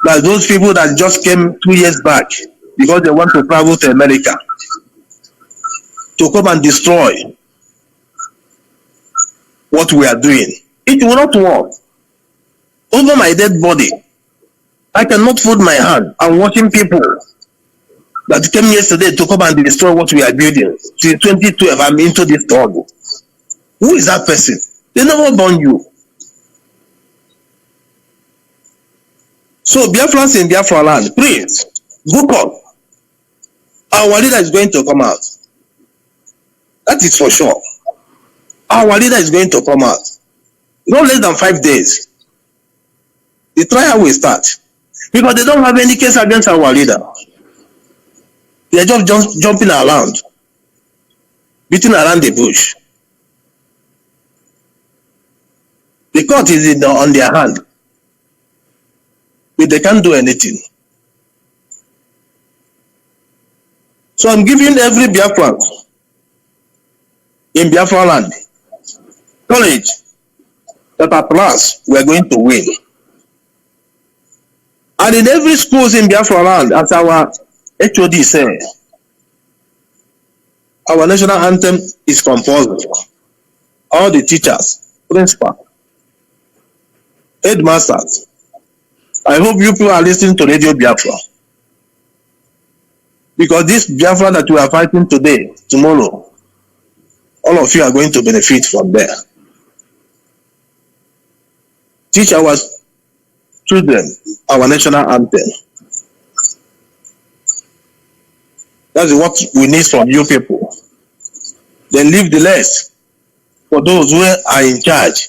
Like those people that just came 2 years back because they want to travel to America to come and destroy what we are doing. It will not work. Over my dead body, I cannot fold my hand. I'm watching people that came yesterday to come and destroy what we are building. Since 2012, I'm into this struggle. Who is that person? They never born you. So Biafrans in Biafra land, please, book up. Our leader is going to come out. That is for sure. Our leader is going to come out. No less than 5 days. The trial will start. Because they don't have any case against our leader. They are just jumping around, beating around the bush. The court is on their hand, but they can't do anything. So I'm giving every Biafran in Biafra land courage that at last we are going to win. And in every schools in Biafra land, as our HOD said, our national anthem is compulsory. All the teachers, principal, headmasters, I hope you people are listening to Radio Biafra. Because this Biafra that we are fighting today, tomorrow, all of you are going to benefit from there. Teach our children our national anthem. That's what we need from you people. Then leave the rest for those who are in charge.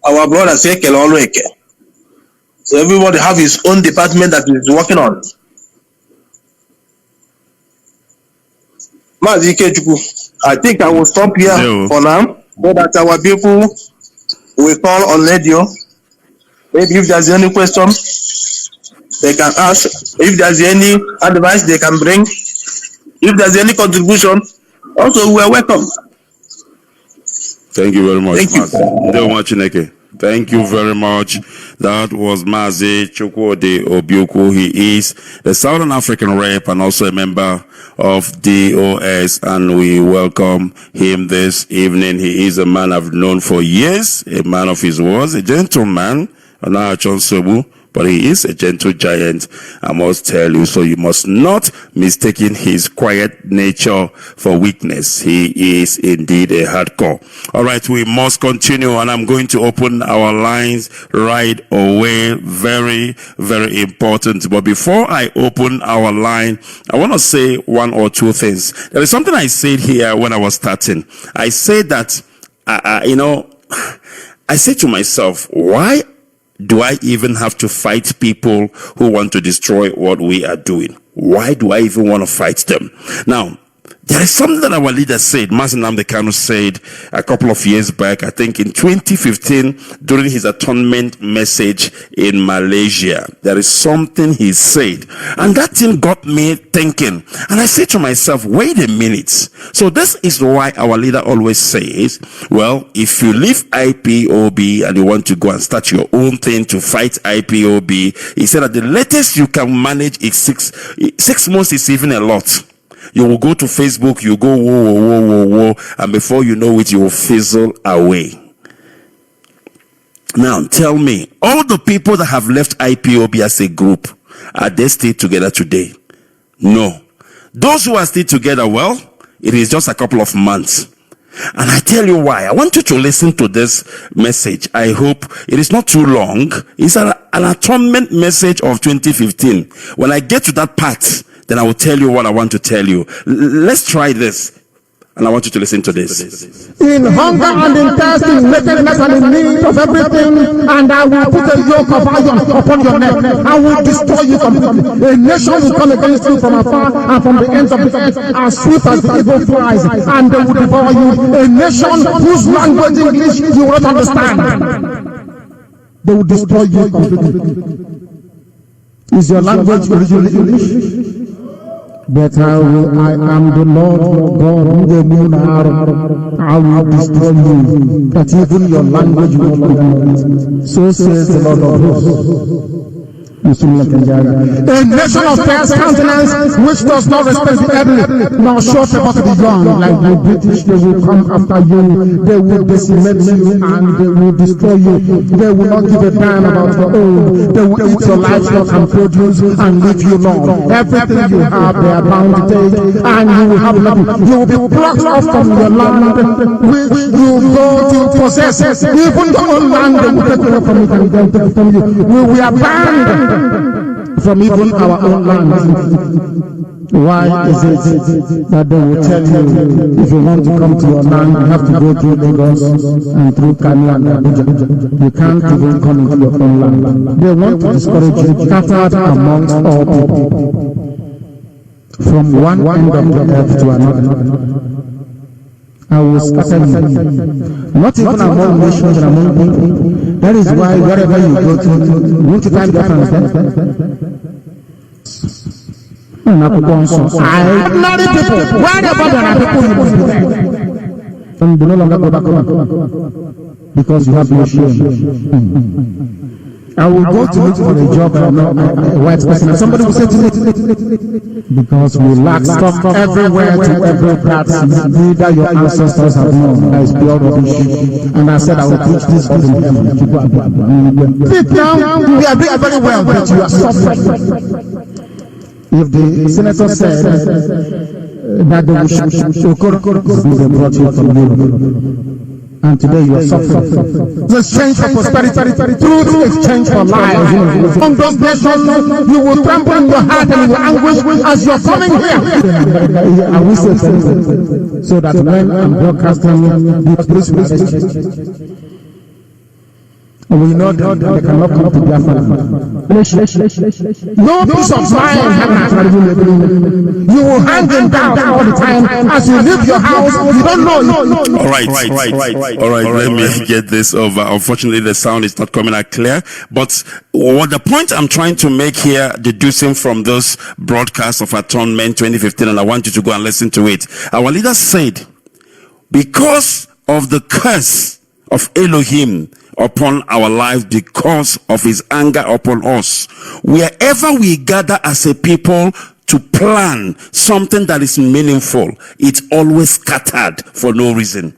Our brother say Kelolweke. So everybody have his own department that he's working on. Mazi Ikechukwu, I think I will stop here for now, so that our people will call on radio. Maybe if there's any question, they can ask. If there's any advice they can bring, if there's any contribution, also we are welcome. Thank you very much. Thank you. Thank you very much. That was Mazi Ikechukwu. He is the Southern African rep and also a member of DOS, and we welcome him this evening. He is a man I've known for years, a man of his words, a gentleman, but he is a gentle giant, I must tell you. So you must not mistake his quiet nature for weakness. He is indeed a hardcore. All right, we must continue, and I'm going to open our lines right away. Very, very important. But before I open our line, I want to say one or two things. There is something I said here when I was starting. I said that, I said to myself, why do I even have to fight people who want to destroy what we are doing? Why do I even want to fight them? Now, there is something that our leader said, Mazi Nnamdi Kanu said a couple of years back, I think in 2015, during his atonement message in Malaysia. There is something he said, and that thing got me thinking. And I said to myself, wait a minute. So this is why our leader always says, well, if you leave IPOB and you want to go and start your own thing to fight IPOB, he said that the latest you can manage is 6 months is even a lot. You will go to Facebook, you go whoa, and before you know it, you will fizzle away. Now, tell me, all the people that have left IPOB as a group, are they still together today? No. Those who are still together, well, it is just a couple of months. And I tell you why. I want you to listen to this message. I hope it is not too long. It's an atonement message of 2015. When I get to that part, then I will tell you what I want to tell you. Let's try this. And I want you to listen to this. In hunger and in thirst, in nakedness and in need of everything, and I will put a yoke of iron upon your neck. I will destroy you completely. A nation will come against you from afar and from the ends of the earth, as swift as the eagle flies, and they will devour you. A nation whose language English you will not understand. They will destroy you completely. Is your language originally English? But I am the Lord your God, who the moon I will destroy you, that even your language will not be. So says the Lord of hosts. A nation of fair countenance which does not respect the elderly, nor show favor to the young. Like the British, they will come after you, they will decimate you, and they will destroy you. They will not give a damn about your own. They will eat your livestock and produce and leave you alone. Everything you have, they are bound to take, and you will have nothing. You will be plucked off from your land, which you go to possess. Even your own land, they will take away from you and then take it from you. We are banned from even our own land. Why is it that they will tell you if you want to come to your land, you have to go through Lagos and through Kano and Abuja? You can't even come into your own land. They want to discourage you, scattered amongst all people, from one end of the earth to another. I will scatter you. Not even among nations and among people. That is why wherever you go to, you want to find difference there. Ordinary people, wherever there are people, you must be there. And no longer go back home because you have no shame. I will go to look for a job and I'm not a white person. And somebody will say to me, because we lack stock everywhere to every part. Neither your ancestors have known. That is pure rubbish. And I said I will preach this good in heaven. Sit down. We are doing very well, but you are suffering. If the senator said that they will brought you from Europe, and today you are suffering. The exchange for prosperity, through exchange for life. Among those nations, you will tremble in your heart and in your anguish as you are coming here. I will say something so that when I'm broadcasting, you please we know that they cannot come to Biafra. No peace of mind. You will hang them down all the time as you leave your house. You don't know. All right. Let me get this over. Unfortunately, the sound is not coming out clear. But what the point I'm trying to make here, deducing from this broadcast of Atonement 2015, and I want you to go and listen to it. Our leader said, because of the curse of Elohim upon our life, because of his anger upon us, wherever we gather as a people to plan something that is meaningful, it's always scattered for no reason.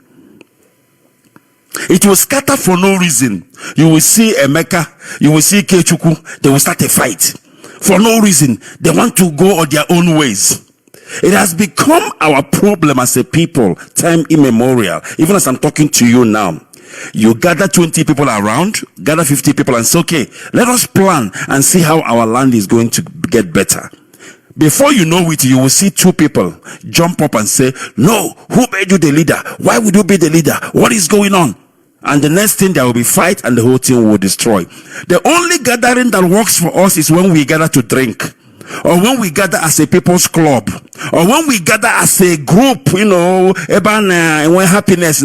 It will scatter for no reason. You will see Emeka, you will see Ikechukwu, they will start a fight for no reason. They want to go on their own ways. It has become our problem as a people, time immemorial. Even as I'm talking to you now, you gather 20 people around, gather 50 people and say, okay, let us plan and see how our land is going to get better. Before you know it, you will see two people jump up and say, no, who made you the leader? Why would you be the leader? What is going on? And the next thing, there will be fight and the whole thing will destroy. The only gathering that works for us is when we gather to drink, or when we gather as a people's club, or when we gather as a group, when happiness,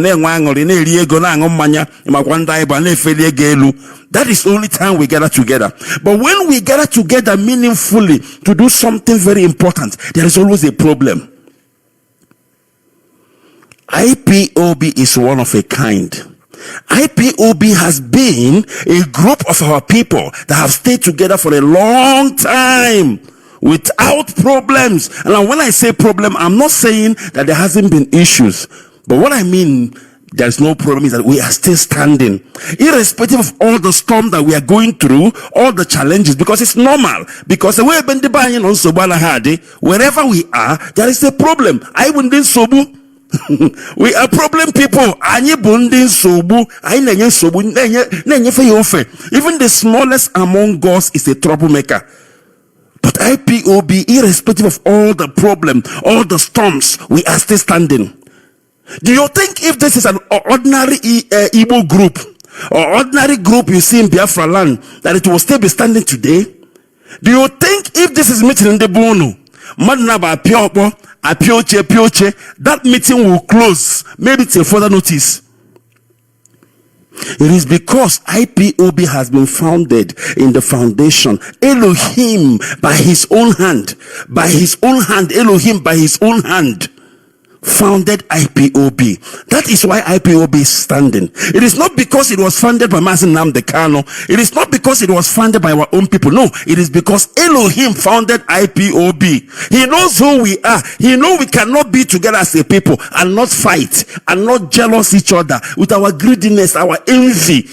that is the only time we gather together. But when we gather together meaningfully to do something very important, there is always a problem. IPOB is one of a kind. IPOB has been a group of our people that have stayed together for a long time without problems. And when I say problem, I'm not saying that there hasn't been issues, but what I mean, there's no problem, is that we are still standing, irrespective of all the storm that we are going through, all the challenges, because it's normal. Because the way wherever we are, there is a problem. I wouldn't sobu. We are problem people. Even the smallest among us is a troublemaker. But IPOB, irrespective of all the problem, all the storms, we are still standing. Do you think if this is an ordinary Igbo group, or ordinary group you see in Biafra land, that it will still be standing today? Do you think if this is meeting in the Bono, that meeting will close, maybe till further notice? It is because IPOB has been founded in the foundation. Elohim by his own hand, Elohim by his own hand founded IPOB. That is why IPOB is standing. It is not because it was founded by Mazi Nnamdi Kanu. It is not because it was founded by our own people. No, it is because Elohim founded IPOB. He knows who we are. He knows we cannot be together as a people and not fight and not jealous each other with our greediness, our envy.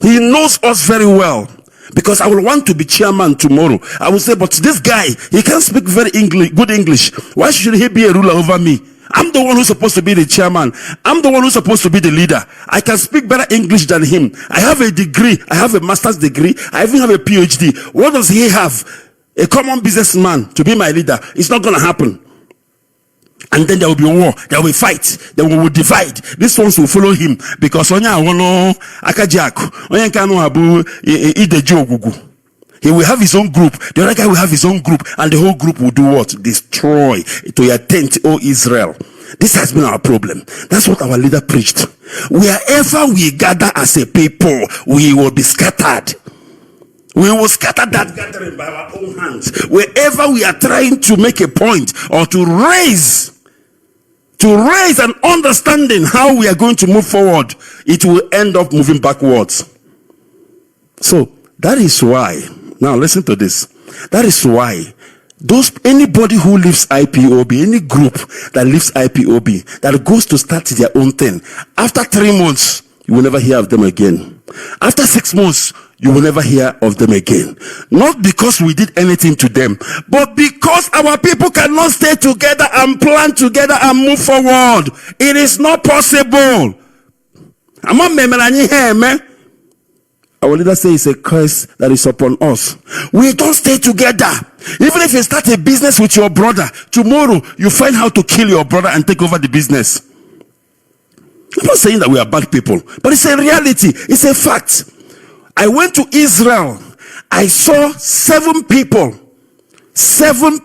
He knows us very well. Because I will want to be chairman tomorrow. I will say, but this guy, he can't speak very good English. Why should he be a ruler over me? I'm the one who's supposed to be the chairman. I'm the one who's supposed to be the leader. I can speak better English than him. I have a degree. I have a master's degree. I even have a PhD. What does he have? A common businessman to be my leader. It's not going to happen. And then there will be war, there will be fight, then we will divide. These ones will follow him because he will have his own group, the other guy will have his own group, and the whole group will do what? Destroy to your tent, O Israel. This has been our problem. That's what our leader preached. Wherever we gather as a people, we will be scattered. We will scatter that gathering by our own hands. Wherever we are trying to make a point or to raise an understanding how we are going to move forward, it will end up moving backwards. So that is why, now listen to this. That is why anybody who leaves IPOB, any group that leaves IPOB, that goes to start their own thing, after 3 months, you will never hear of them again. After 6 months, you will never hear of them again. Not because we did anything to them, but because our people cannot stay together and plan together and move forward. It is not possible. Our leader says it's a curse that is upon us. We don't stay together. Even if you start a business with your brother, tomorrow you find how to kill your brother and take over the business. I'm not saying that we are bad people, but it's a reality. It's a fact. I went to Israel. I saw 7 people starting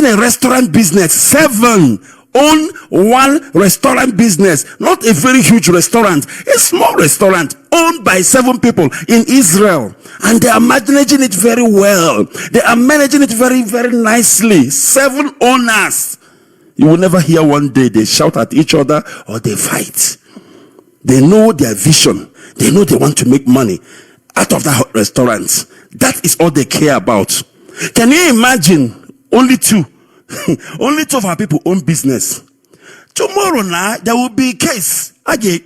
a restaurant business. 7 own one restaurant business, not a very huge restaurant, a small restaurant owned by 7 people in Israel, and they are managing it very well. They are managing it very, very nicely. 7 owners. You will never hear one day they shout at each other or they fight. They know their vision. They know they want to make money out of that restaurant. That is all they care about. Can you imagine? Only 2 of our people own business. Tomorrow now, there will be a case. There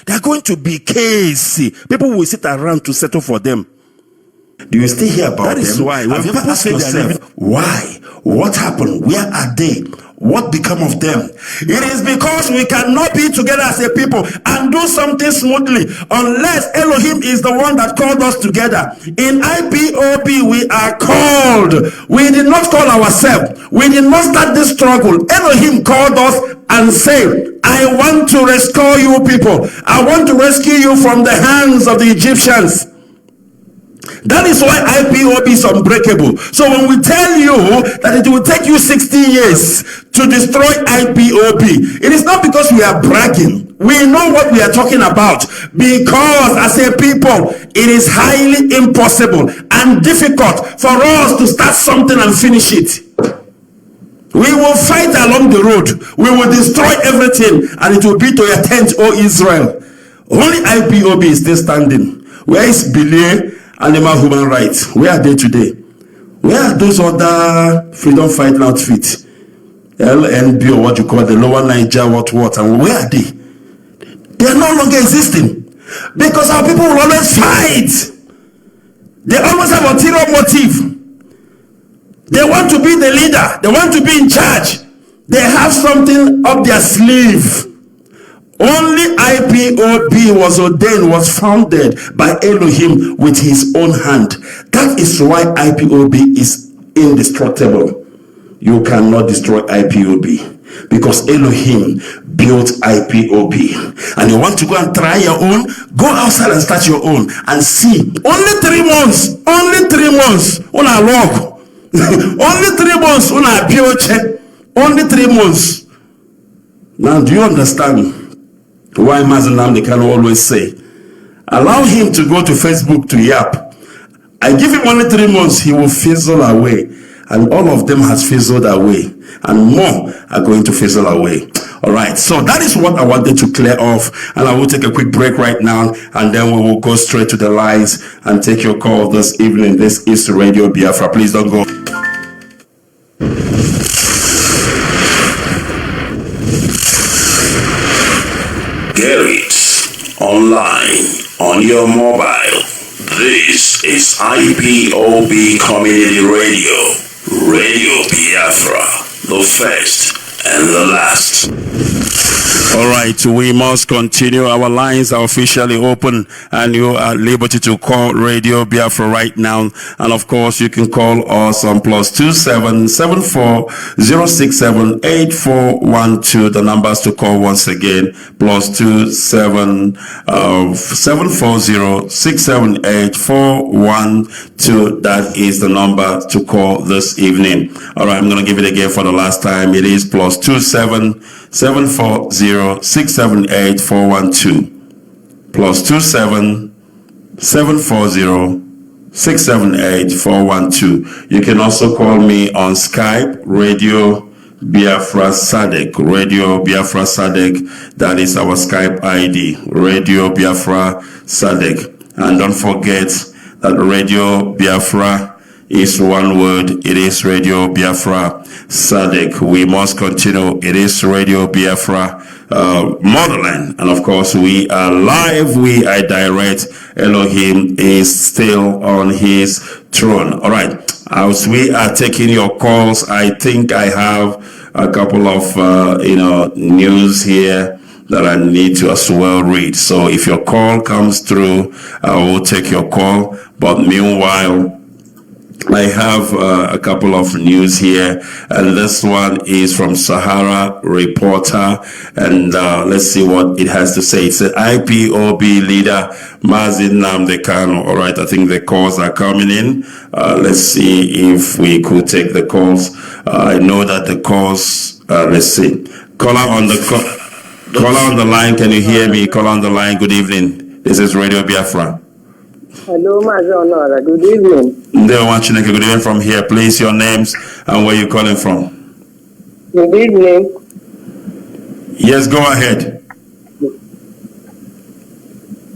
are going to be case. People will sit around to settle for them. Do you still hear about them? That is why. Have you ever asked yourself, why? What happened? Where are they? What become of them? It is because we cannot be together as a people and do something smoothly unless Elohim is the one that called us together. In IPOB, we are called. We did not call ourselves. We did not start this struggle. Elohim called us and said, I want to rescue you people. I want to rescue you from the hands of the Egyptians. That is why IPOB is unbreakable. So when we tell you that it will take you 60 years to destroy IPOB, it is not because we are bragging. We know what we are talking about, because as a people, it is highly impossible and difficult for us to start something and finish it. We will fight along the road. We will destroy everything, and it will be to your tent, O Israel. Only IPOB is still standing. Where is Billy? Animal human rights, where are they today? Where are those other freedom fighting outfits? LNB, or what you call the Lower Niger, what, and where are they? They are no longer existing. Because our people will always fight. They always have ulterior motive. They want to be the leader. They want to be in charge. They have something up their sleeve. Only IPOB was founded by Elohim with his own hand. That is why IPOB is indestructible. You cannot destroy IPOB because Elohim built IPOB. And you want to go and try your own? Go outside and start your own and see. Only 3 months. Only 3 months. On a log. Only 3 months. On a pioche. Only 3 months. Now, do you understand why Mazi Nnamdi can always say, allow him to go to Facebook to yap? I give him only 3 months, he will fizzle away. And all of them has fizzled away. and more are going to fizzle away. All right, so that is what I wanted to clear off, and I will take a quick break right now, and then we will go straight to the lines and take your call this evening. This is Radio Biafra. Please don't go. Get it online on your mobile. This is IPOB Community Radio. Radio Biafra, the first and the last. All right, we must continue. Our lines are officially open, and you are at liberty to call Radio Biafra right now. And of course, you can call us on +27 74 067 8412. The numbers to call once again: +27 740 678 412. That is the number to call this evening. All right, I'm going to give it again for the last time. It is +27 740 678 412. +27 740 678 412. You can also call me on Skype, Radio Biafra Sadek. Radio Biafra Sadek. That is our Skype ID. Radio Biafra Sadek. And don't forget that Radio Biafra is one word. It is Radio Biafra Sadek. We must continue. It is Radio Biafra Motherland. And of course, we are live. We are direct. Elohim is still on his throne. All right. As we are taking your calls, I think I have a couple of news here that I need to as well read. So if your call comes through, I will take your call. But meanwhile, I have a couple of news here, and this one is from Sahara Reporter, and let's see what it has to say. It's IPOB leader Mazi Namdekano. All right, I think the calls are coming in. Let's see if we could take the calls. I know that the calls. Let's see. Caller on the line. Can you hear me? Caller on the line. Good evening. This is Radio Biafra. Hello, Mazi. Good evening. Good evening from here. Please, your names and where you're calling from. Good evening. Yes, go ahead.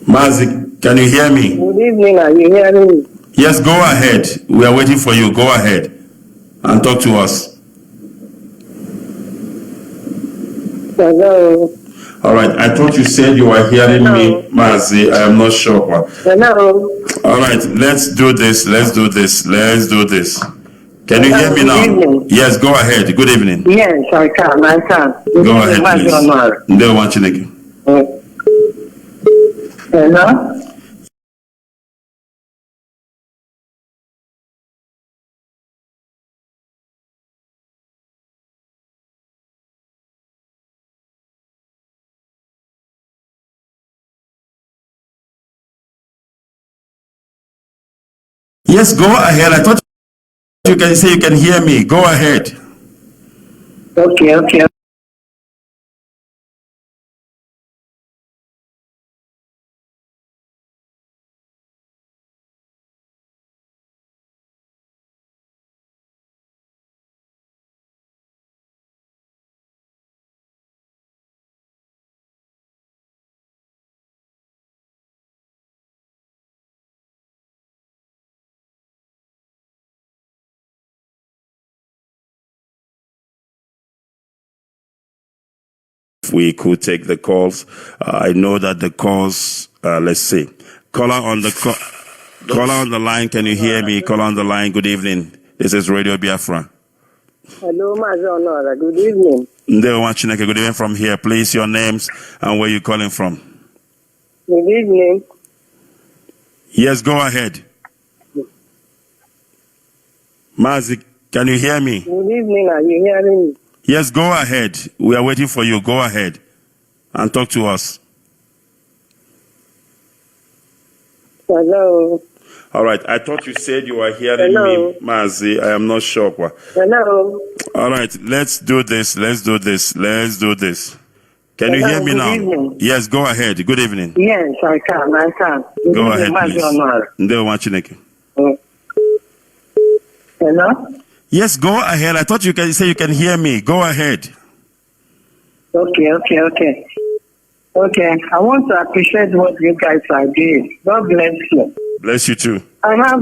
Mazi, can you hear me? Good evening. Are you hearing me? Yes, go ahead. We are waiting for you. Go ahead and talk to us. Hello. All right. I thought you said you were hearing me, Mazi. I am not sure. Hello. All right. Let's do this. Can you hear me now? Evening. Yes, go ahead. Good evening. Yes, I can. Go ahead, please. Hello. Yes, go ahead. I thought you can say you can hear me. Go ahead. Okay. We could take the calls. I know that the calls. Let's see. Caller on the line. Can you hear me? Caller on the line. Good evening. This is Radio Biafra. Hello, Mazi. Good evening. Good evening from here. Please, your names and where you're calling from. Good evening. Yes, go ahead. Mazi, can you hear me? Good evening. Are you hearing me? Yes, go ahead. We are waiting for you. Go ahead and talk to us. Hello. All right. I thought you said you were hearing me, Mazi. I am not sure. Hello. All right. Let's do this. Can you hear me now? Evening. Yes, go ahead. Good evening. Yes, I can. Go ahead, please. Hello. Yes, go ahead. I thought you can say you can hear me. Go ahead. Okay. I want to appreciate what you guys are doing. God bless you. Bless you too. I have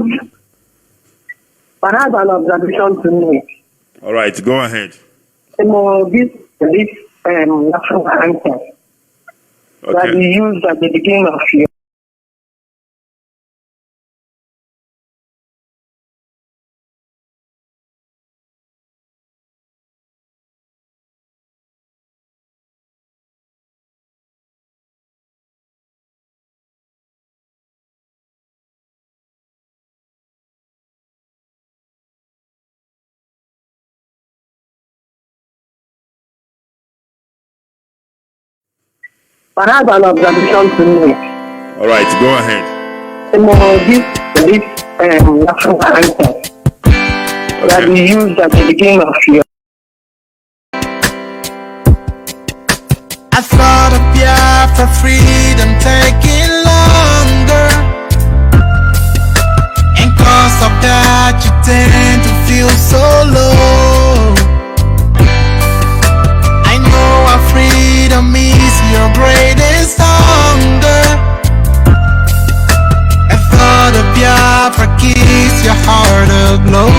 an observation to make. All right, go ahead. This national anthem that we used at the beginning of year. I have an observation to make. All right, go ahead. This national anthem that we used at the beginning of year. I thought of Biafra freedom taking longer, and cause of that you tend to feel so low. I know our freedom is your greatest hunger. I thought of Biafra keeps your heart aglow.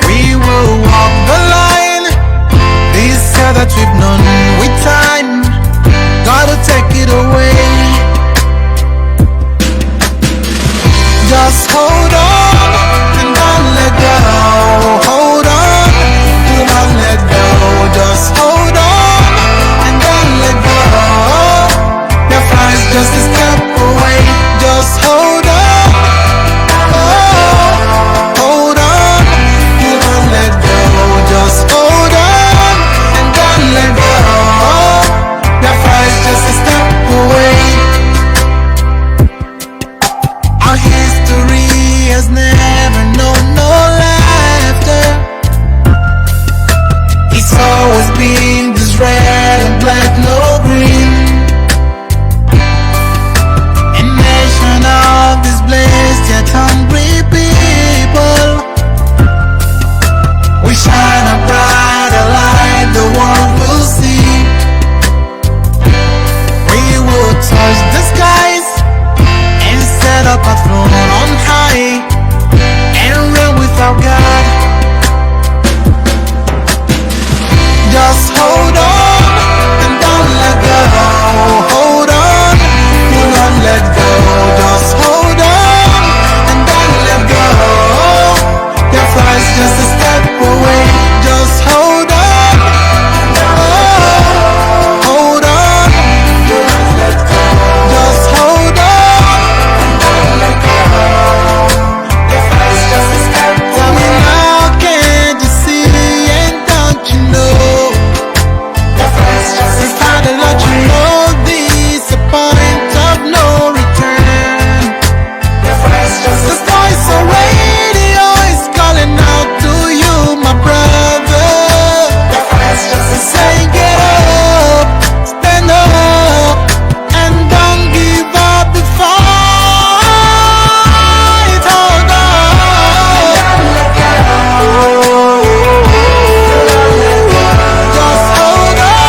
We will walk the line, this year that we've known with time. Gotta take it away. Just hold on and don't let go. Hold on, do not let go. Just hold on and don't let go. Your flight's just a step away. Just hold on. Hold on, do not let go. Just hold on and don't let go. Your flight's just a step away. Our history has never known no laughter. It's always been this red and black, no green. A nation of this blessed yet hungry people. We shine a brighter light, the world will see. We will touch the skies and set up a throne on high and reign with our God. Just hold on and don't let go. Hold on, do not let go. Just hold on and don't let go. Your flight's just a step away. Just hold on. Hold on, do not let go. Just hold on and don't let go. Your flight's just a step away. Tell me now, can't you see and don't you know? It's time to let you know this a point of no return. The voice of radio is calling out to you, my brother. Saying get up, stand up, and don't give up the fight. Hold on. Just hold on.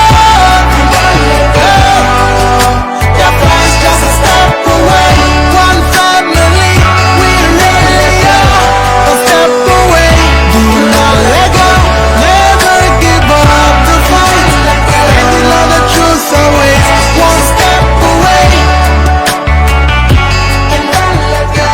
Your flight's just a step away. One family, we really are a step away. Do not let go, never give up the fight. And you know the truth always one step away. And don't let go.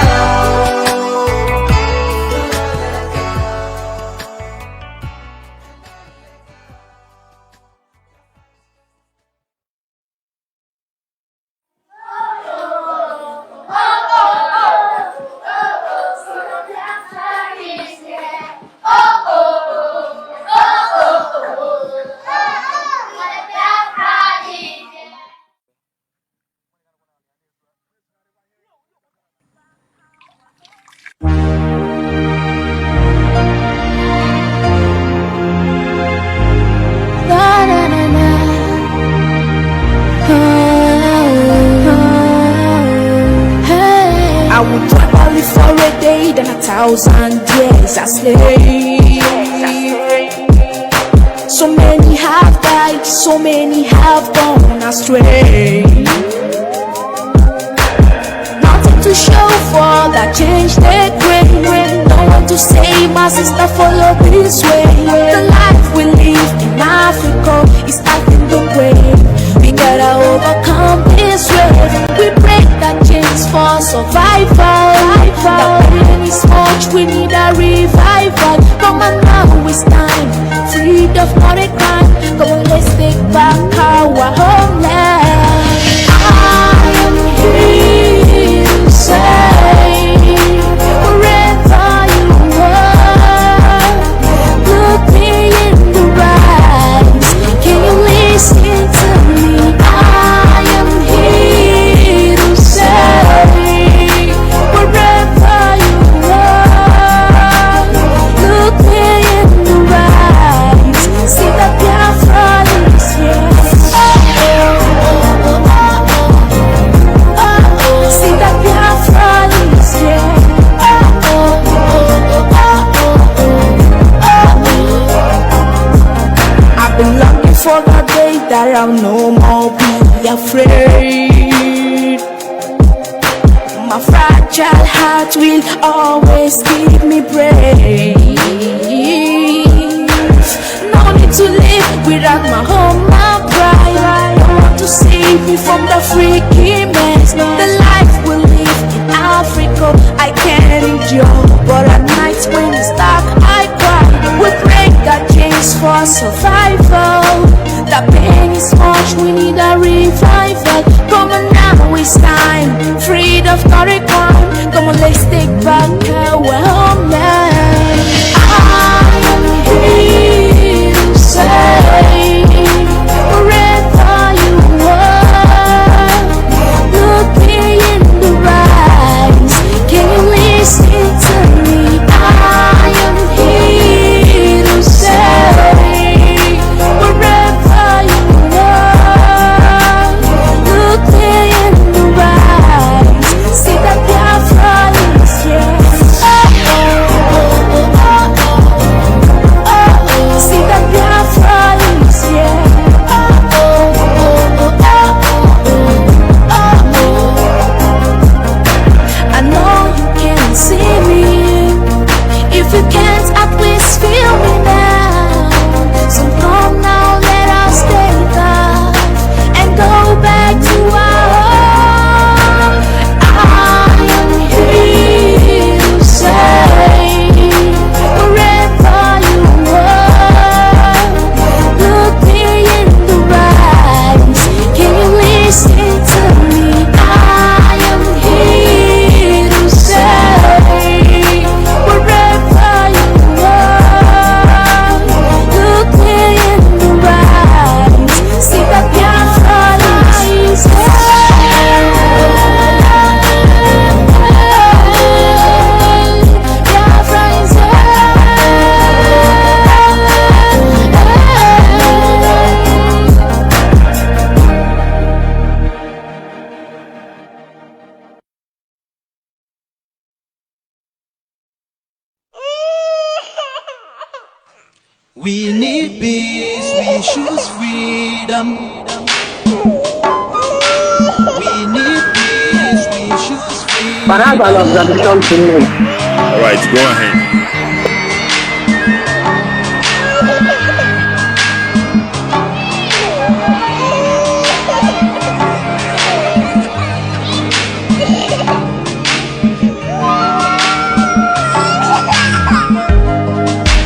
I would rather live for a day than 1,000 years. Yes, I slay. So many have died, so many have gone astray. Nothing to show for that change they bring. No one to say, my sister, follow this way. The life we live in Africa is starting the way. We gotta overcome this wave. We break that chains for survival. The pain is much, we need a revival. Come on now, it's time. Freed of not a crime. Come on, let's take back our homeland. I am here to say, wherever you are, look me in the eyes. Can you listen to me? I am here to say, wherever you are, look me in the eyes. See that Biafra is here. See that Biafra is here. I've been looking for the day that I'll no more be afraid. My fragile heart will always give me brave. No need to live without my home, my pride. No one to save me from the freaky mess. The life we live in Africa, I can't endure. But at night when it's dark, I cry. We break our chains for survival. The pain is much, we need a revival. Come on now, it's time. Freed of current crime. Come on, let's take back our homeland. I am here to say, wherever you are, look me in the eyes. Can you listen to me? I am here to say, wherever you are, look me in the eyes. See that Biafra is here. See that Biafra is here. I know you can't see me. If you can't, at least feel me now. So come now, let us take off and go back to our home. I am here to say, wherever you are, look me in the eyes. Can you listen to me? I am here to say, wherever you are, look me in the eyes. See that Biafra is here. Biafra is We need peace, we choose freedom. We need peace, we choose freedom. But I have an observation to make. All right, go ahead.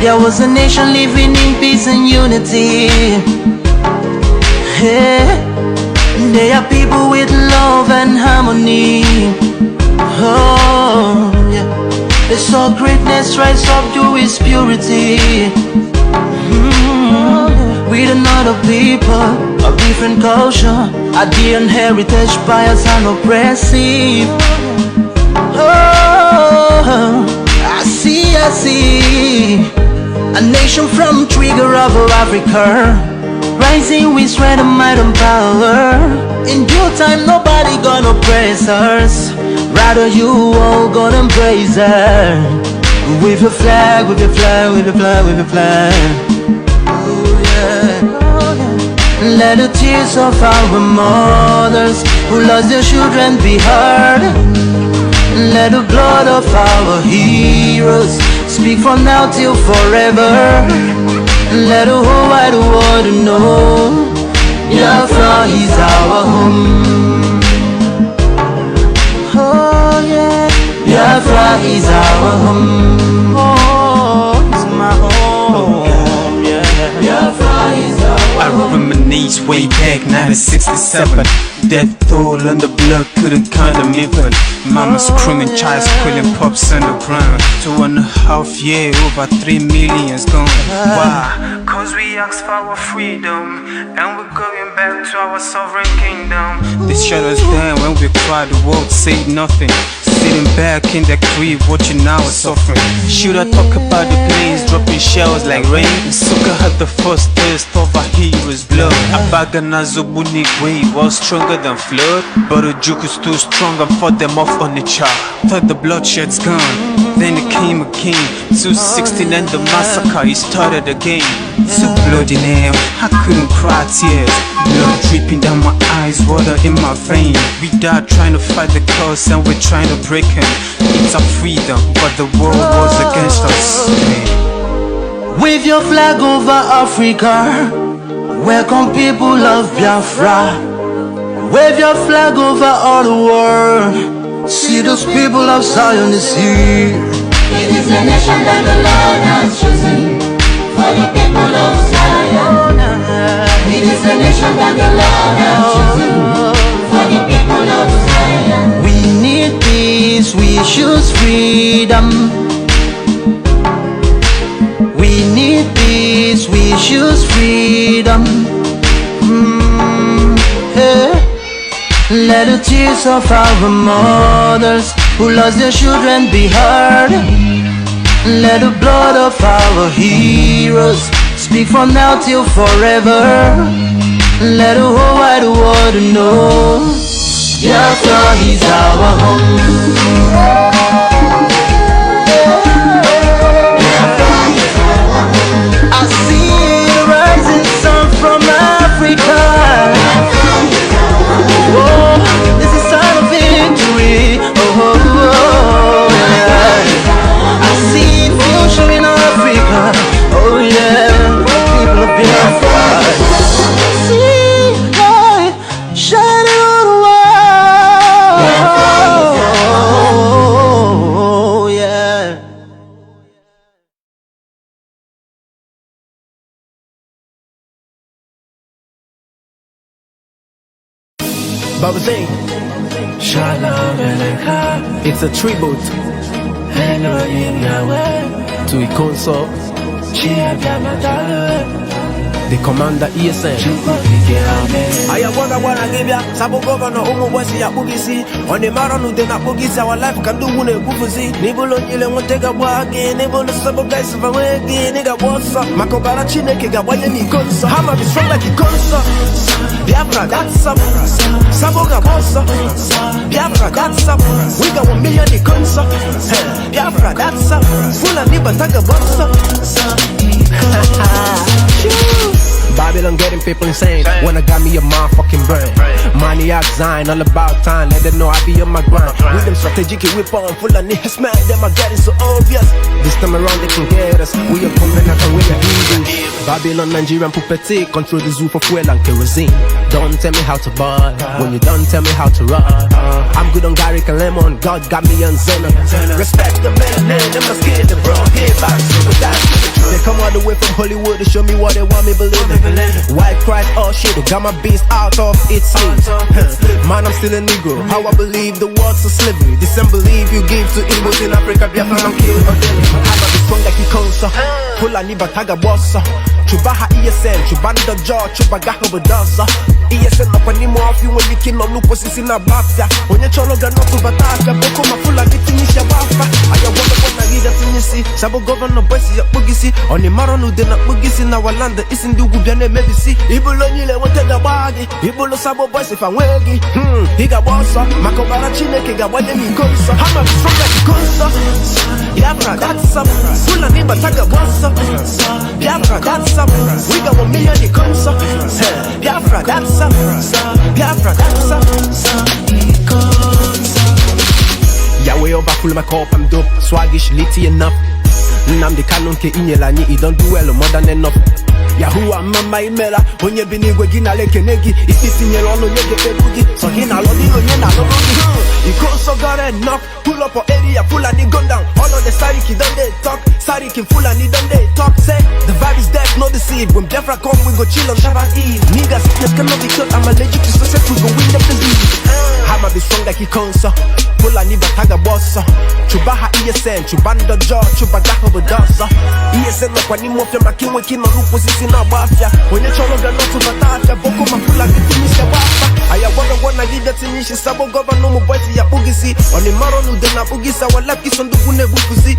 There was a nation living in peace and unity. Hey, they are people with love and harmony. Oh, yeah. They saw greatness rise up to its purity. With another people of different culture, a different heritage, bias and oppressive. Oh, I see. A nation from trigger of Africa, rising with strength and might and power. In due time, nobody gonna oppress us. Rather, you all gonna embrace her. Wave your flag, wave your flag, wave your flag, wave your flag. Oh yeah. Let the tears of our mothers who lost their children be heard. Let the blood of our heroes speak from now till forever. Let the whole wide world know Biafra is our home. Oh yeah, Biafra is our home. Oh, it's my home. Yeah, Biafra is our home. I reminisce way back 1967. Death toll and the blood couldn't count them even. Mama screaming, child squealing, pops on the ground. 2.5 years, over 3 million's gone. Why? Cause we asked for our freedom, and we're going back to our sovereign kingdom. They shut us down when we cried, the world said nothing. Sitting back in the crib, watching our suffering. Should I talk about the planes dropping shells like rain? Suka had the first taste of a hero's blood. Abagana Zobunigwe was stronger than flood, but the juke is too strong and fought them off on the chart. Thought the bloodshed's gone, then it came again. 216 and the massacre, it started again. So bloody name, I couldn't cry tears. Blood dripping down my eyes, water in my vein. We died trying to fight the cause and we're trying to break him. It's our freedom, but the world was against us. Wave your flag over Africa. Welcome people of Biafra. Wave your flag over all the world. See those people of Zion is here. It is a nation that the Lord has chosen for the people of Zion. It is a nation that the Lord has chosen for the people of Zion. We need peace, we choose freedom. We need peace, we choose freedom. Hey. Let the tears of our mothers who lost their children be heard. Let the blood of our heroes speak from now till forever. Let the whole wide world know Biafra is our home. I see the rising sun from Africa. Oh, this is sign of victory. Oh, yeah. I see future in Africa. Oh yeah, people of Biafra. See light shining on the world. Oh yeah. Baba sing. It's a tribute to Ikonso, the commander ESN. I wonder what I give ya. Sabo governor Umu Wesi ya Bugisi. On the Maranu de na Bugisi, our life can do one bufusi. Nibulo Nile won't take a wagi. Nibulo Sabo guys of a wagi. Nigga what's up? Makobara Chineke Gawayani Konsa. Hammer be strong like Ikonsa. Biafra, that's up. Saboga Bossa. Biafra, that's up. We got 1 million Ikonsa. Biafra, that's up. Full of Nibataga Bossa. Babylon getting people insane. When I got me a motherfucking brain. Maniac Zion, all about time. Let them know I be on my grind. With them strategic whip on full of niggas, man. Them are getting so obvious. This time around they can get us. We are coming out and we are English. Babylon, Nigerian puppet, control the zoo for fuel and kerosene. Don't tell me how to buy when you don't tell me how to run. I'm good on garlic and lemon. God got me on Zena. Respect the man, them not scared the bro. Hey, back with that. They come all the way from Hollywood to show me what they want me believe in. White Christ, oh shit, got my beast out of its sleeve. Man, I'm still a Negro. How I believe the world's a slavery. The same belief you give to Igbos in Africa, Biafra, I'm killed or dead. I'm a strong like Ikonsa. Pull a niba taga bossa. Chubaha ESN, Chubanda jaw, Chubagaha Badansa. ESN no kwani mo afi when you kin no lupo sisi na bafya. Onye cholo ga no to bataka, boko mafula nitinisha wafa. Aya wanda gida tinisi, sabo governor boys ya bugisi. Oni maronu de na bugisi na walanda isi ndugu biane mebisi. Ibulo nyile wote ga bagi, ibulo sabo boys if I'm wegi. Higa bossa, makobara Chineke ga wale mi konsa. Hama strong like Konsa. Biafra, that's up. Fulani Bataga what's up. Biafra, that's up. We got 1 million it comes up. Biafra, that's up. Biafra, that's up. Yahweh over full my cup, I'm dope. Swaggish, litty enough. I'm the canon ke inyelani, he don't do well more than enough. Yahuwah mama imela, onye binigwe gina leke negi. Isi nyelano nyege pebugi, so hina lodi onye na lodi. You go so got enough, pull up your area, full and gun down. All of the Sariki don't they talk, Sariki full and don't they talk. Say, the vibe is dead, no deceive. When Biafra come, we go chill on Shabbat Eve. Niggas, just cannot be killed, I'm allergic to success, we go win the disease. I'ma be strong like he comes, full and Bataga boss. Chubaha ESN, Chubanda jaw, Chubagaho Badasa. ESN look when you move your makin waking on Luposisi na Bafia. When you try to get to Batata, Boko Mapula, the Timisha Wafa. I want to give that to me, she's Sabo Governor Boy, Yapugisi. On the Maronu, the Napugisa, our left is on the Pune Bukusi.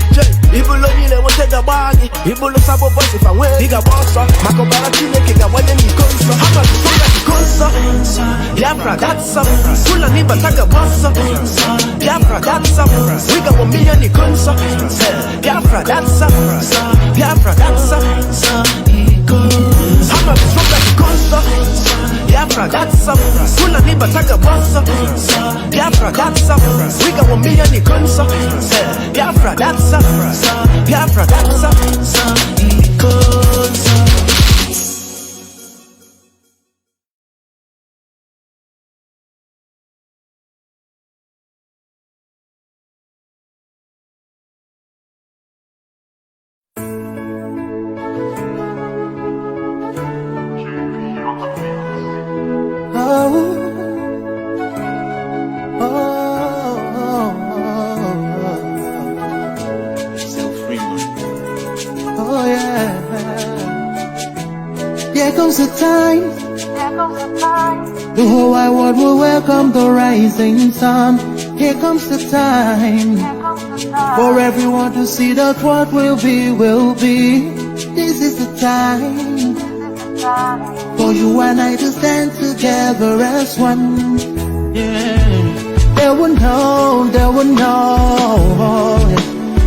Ibuloni, what the bag, Ibulu Sabo Boys, if I win, Bigger Bossa, Makobara, Kiga, when you come, how much Biafra, that's up. Fulani Bataga Bossa. Biafra, that's up. We got 1 million it comes up. Biafra, that's up. Biafra, that's up. I'm a strong like a concert. Biafra, that's up. Fulani Bataga Bossa. Biafra, that's up. We got 1 million it comes up. Biafra, that's up. Biafra, that's up. The whole wide world will welcome the rising sun. Here comes the time for everyone to see that what will be, will be. This is the time for you and I to stand together as one. Yeah. They will know, they will know.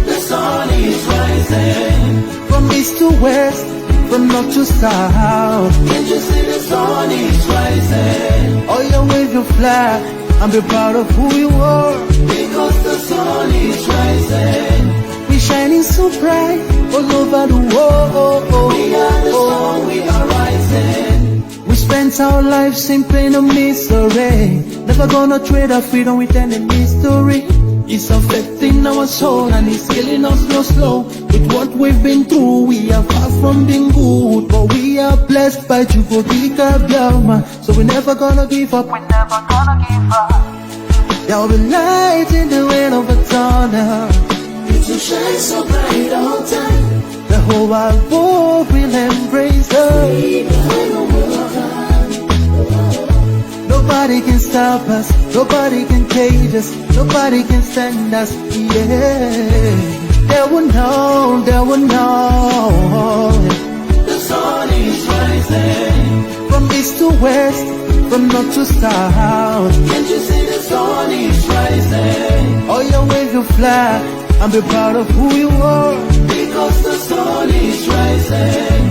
The sun is rising from east to west, from north to south. Can't you see the sun is rising? Oh, you wave your flag and be proud of who you are. Because the sun is rising. We shining so bright all over the world. We are the sun, we are rising. We spent our lives in pain and misery. Never gonna trade our freedom with any mystery. It's affecting our soul and it's killing us slow. With what we've been through, we are far from being good. But we are blessed by Chukwuka Biafra. So we're never gonna give up. We're never gonna give up. There will be light in the end of a tunnel. It will shine so bright all time. The whole wide world will embrace us. Nobody can stop us, nobody can cage us, nobody can stand us, yeah. They will know, they will know. The sun is rising from east to west, from north to south. Can't you see the sun is rising? Oh, you wave your flag and be proud of who you are. Because the sun is rising.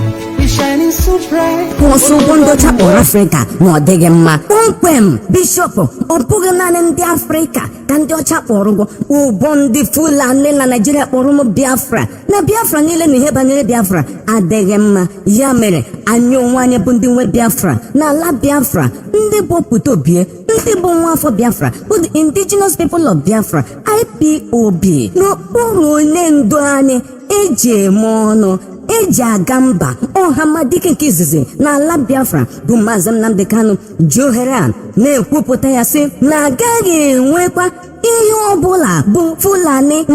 Shining so bright. Koso bondo chapo Africa no dege ma. Onkwem bishop opuge nane ndi Africa kandi ochapo rugo ubondi Fulani na Nigeria orumo Biafra. Na Biafra nile ni heba nile Biafra adege ma. Ya mere anyo wanye bundi we Biafra na la Biafra ndi bo putobie ndi bo nwafo Biafra with the indigenous people of Biafra IPOB no uru nendo ane eje mono eji agamba ọhamadike nke izizi na ala Biafra bụ Mazi Nnamdi Kanu Joheran na-ekwupụta ya sị na agaghị enwekwa ihe ọbụla bụ Fulani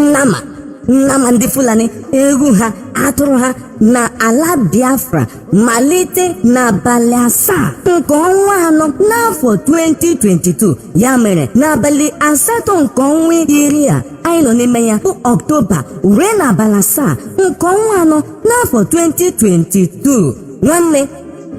nnama ndị Fulani egwu ha atụrụ ha na ala Biafra malite n'abalị 7 nke ọnwa 4 n'afọ 2022 ya mere n'abalị 8 nke ọnwa 10 anyị nọ n'ime ya bụ Ọktoba ruo n'abalị 7 nke ọnwa 4 n'afọ 2022 nwanne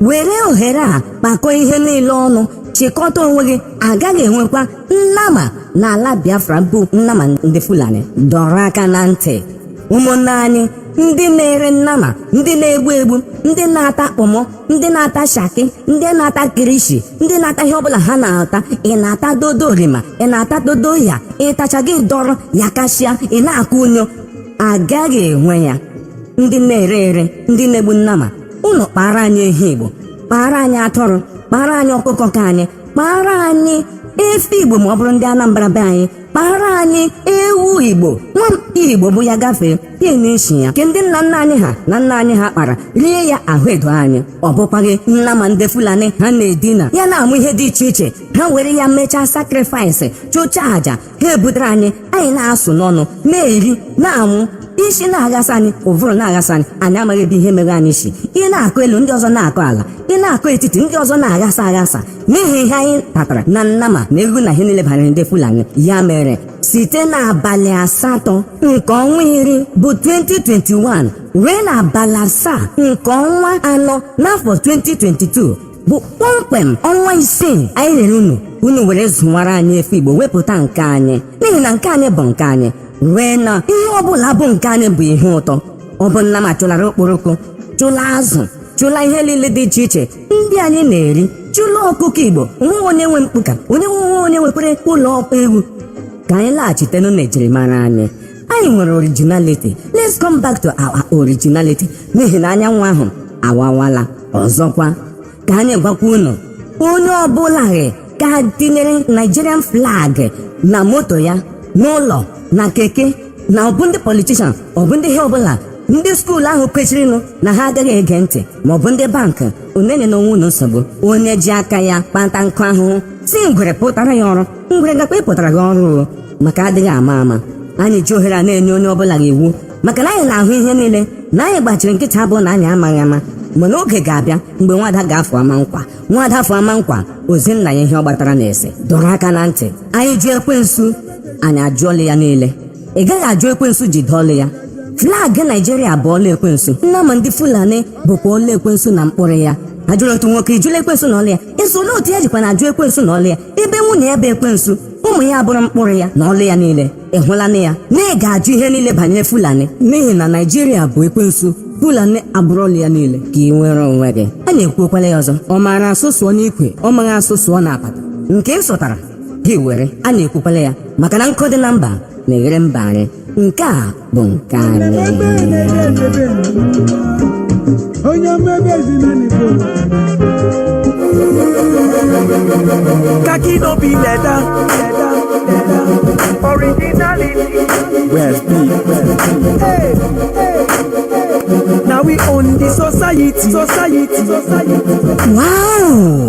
were ohere a kpakọ ihe niile ọnụ chịkọta onwe gị agaghị enwekwa nnama n'ala Biafra bụ nnama ndị Fulani dọrọ aka na ntị. ụmụnne anyị ndị na-ere nnama, ndị na-egbu egbu, ndị na-ata kpọmọ, ndị na-ata shaki, ndị na-ata kirishi, ndị na-ata ihe ọbụla ha na-ata. Ị na-ata dodo rima, ị na-ata dodo ya, ịtacha gị dọrọ ya kashịa, ị na-akụ unyo, agaghị enwe ya. Ndị na-ere ere, ndị na-egbu nnama, unu kpara anyị ehi Igbo, kpara anyị atụrụ, kpara anyị ọkụkọ ka anyị, kpara anyị efi Igbo ma ọ bụrụ ndị Anambra be anyị, kpara anyị ewu Igbo, nwamkpi Igbo bụ ya gafee ya na-eshi ya ke ndị nna nna anyị ha na nna anyị ha kpara, rie ya ahụ edo anyị. Ọ bụkwaghị nnama ndị Fulani ha na-edina ya na-amụ ihe dị iche iche, ha were ya mechaa sakrịfaịsị, chụcha aja, ha ebutere anyị na-asụ n'ọnụ, na-eri, na-anwụ, isi na-aghasa anyị, ụvụrụ na-aghasa anyị, anyị amaghị ebe ihe mere anyị isi. Ị na-akụ elu, ndị ọzọ na-akụ ala, ị na-akụ etiti, ndị ọzọ na-aghasa aghasa, n'ihi ihe anyị tatara na nnama na egwu na ihe niile banyere ndị Fulani. Ya mere site n'abalị 8 nke ọnwa 10 bụ 2021 ruo n'abalị 7 nke ọnwa 4 n'afọ 2022 bụ kpọmkwem ọnwa 6 anyị rere unu were zụwara anyị efe Igbo, wepụta nke anyị, n'ihi na nke anyị bụ nke anyị. Rue na ihe ọbụla bụ nke anyị bụ ihe ụtọ. Ọ bụ nnama chụlara okporoko, chụla azụ, chụla ihe niile dị iche iche ndị anyị na-eri, chụla ọkụkọ Igbo, onwe onye nwe mkpuka, onye nwekwere ụlọ ọkpa ewu. Ka anyị laghachitenu na ejirimara anyị. Anyị nwere originality. Let's come back to our originality. N'ihi na anyanwụ ahụ awawala. Ọzọkwa ka anyị gwakwa unu, onye ọbụla ka tinyere Nigerian flag na moto ya, n'ụlọ, na keke, na ọbụ ndị politishan, ọbụ ndị ihe ọbụla, ndị skuul ahụ kwesịrịnụ na ha agaghị ege ntị, maọbụ ndị bankị, onenye na onwe unu nsogbu. Onye ji aka ya kpata nkụ ahụhụ si ngwere pụtara ya ọrụ, ngwere gakwa ịpụtara gị ọrụ, maka adịghị ama ama. Anyị ji ohere a na-enye onye ọbụla iwu, maka na anyị na-ahụ ihe niile, na anyị gbachiri nkịta abụọ na anyị amaghị ama. Mana oge ga-abịa mgbe nwada ga-afụ ama nkwa, nwada afọ ama nkwa, Ozinna ya ihe ọ gbatara na-ese. Dọrọ aka na ntị, anyị jụ ekwensu, anyị ajụọla ya niile. Ị gaghị ajụ ekwensu ji dọọlụ ya. Flag Nigeria bụ ọla ekwensu, nnama ndị Fulani bụkwa ọla ekwensu na mkpụrụ ya. Ajụrụ otu nwoke ijụla ekwensu na ọla ya, eso n'otu ya jikwa na ajụ ekwensu na ọla ya, ebe nwunye ya bụ ekwensu, ụmụ ya bụrụ mkpụrụ ya na ọla ya niile. Ị hụla na ya na ị ga-ajụ ihe niile banyere Fulani, n'ihi na Nigeria bụ ekwensu, Fulani abụrụ ọla ya niile. Ka ị nwere onwe gị. A na-ekwuokwala ya ọzọ, ọ maara asụsụọ n'ikwe, ọ maghị asụsụọ n'apata, nke ị sụtara gị were. A na-ekwukwala ya maka na nkụ dị na mba na-eghere mba anyị. Nke a bụ nke anyị. Kaki no be leather, originality. Where's me? Hey, now we own the society. Wow!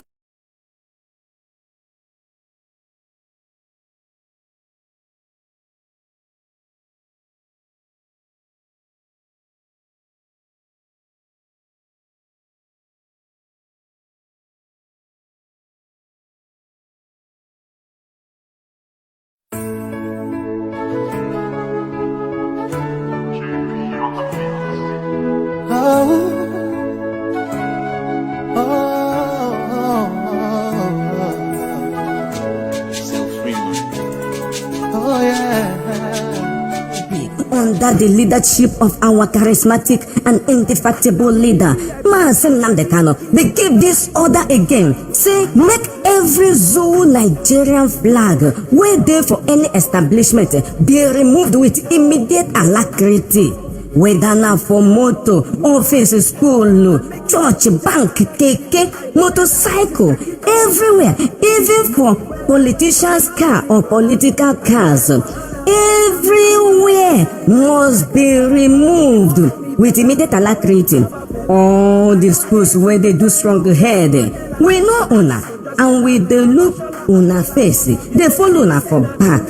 Under the leadership of our charismatic and indefatigable leader, Mazi Nnamdi Kanu, they give this order again. Say, make every zoo Nigerian flag where there for any establishment be removed with immediate alacrity. Whether now for motor, office, school, church, bank, keke, motorcycle, everywhere, even for politicians' car or political cars. Everywhere must be removed with immediate alacrity. All the schools where they do strong head, we know una, and with the look una face, they follow una for back.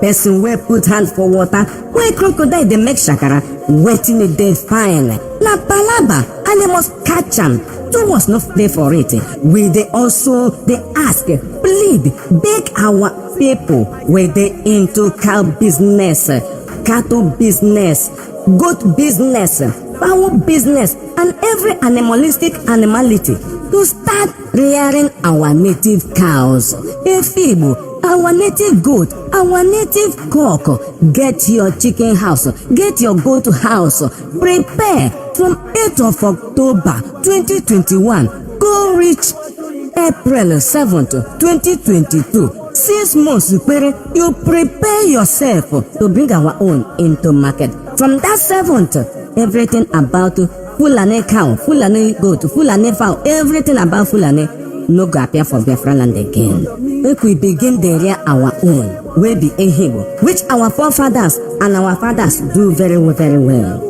Person wey put hand for water, wey crocodile dey make shakara, wetin e dey fine. Na palaba, and they must catch am. Two must not play for it. We dey also dey ask, plead, beg our people wey dey into cow business, cattle business, goat business, fowl business, and every animalistic animality to start rearing our native cows. Efi Igbo, our native goat, our native cock. Get your chicken house, get your goat house. Prepare from 8th of October 2021. Go reach April 7th, 2022. 6 months, you prepare yourself to bring our own into market. From that 7th, everything about Fulani cow, Fulani goat, Fulani fowl, everything about Fulani no go appear for Biafra land again. If we begin to rear our own, we be a hero, which our forefathers and our fathers do very well.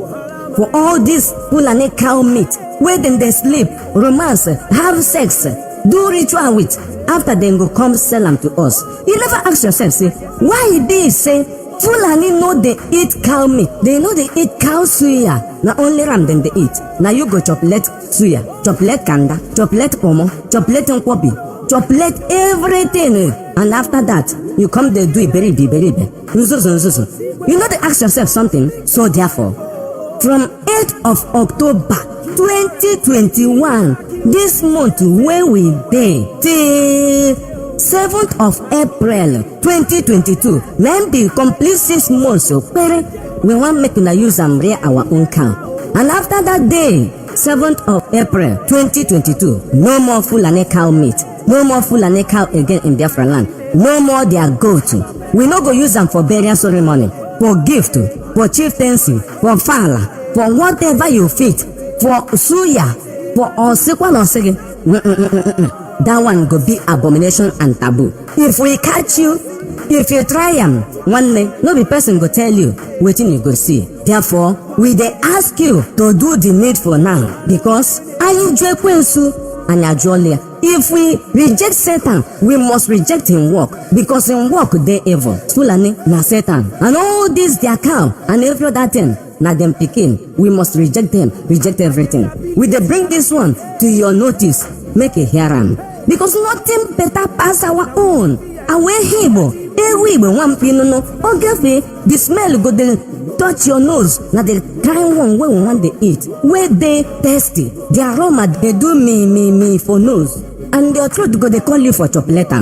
For all this Fulani cow meat, where then they sleep, romance, have sex, do ritual with, after then go come sell them to us. You never ask yourself, say, why they say Fulani know they eat cow meat, they know they eat cow suya. Now only ram then they eat. Now you go chocolate suya, chocolate kanda, chocolate pomo, chocolate nkwobi, chocolate everything. And after that, you come they do it beribi. You know they ask yourself something. So therefore, from 8th of October 2021, this month where we dey till 7th of April 2022, then be complete 6 months. So we want make una use and rear our own cow. And after that day, 7th of April 2022, no more Fulani cow meat, no more Fulani cow again in Biafra land, no more their goat. We no go use them for burial ceremony, for gift, for chieftaincy, for fala, for whatever you fit, for suya, for osikwa no sige. That one go be abomination and taboo. If we catch you, if you try them, one day, no be person go tell you wetin you go see. Therefore, we dey ask you to do the needful now, because anyị jụ ekwensu anyị ajụọla ya. If we reject Satan, we must reject him work, because him work dey evil. Fulani na Satan, and all this their cow and every other thing na them pikin. We must reject them, reject everything. We dey bring this one to your notice, make a hear am, because nothing better pass our own. Our Igbo, Igbo one pinono, okay, the smell go dey touch your nose. Now the kind one where we want to eat, where they tasty, the aroma they do me for nose, and your throat go they call you for chocolate,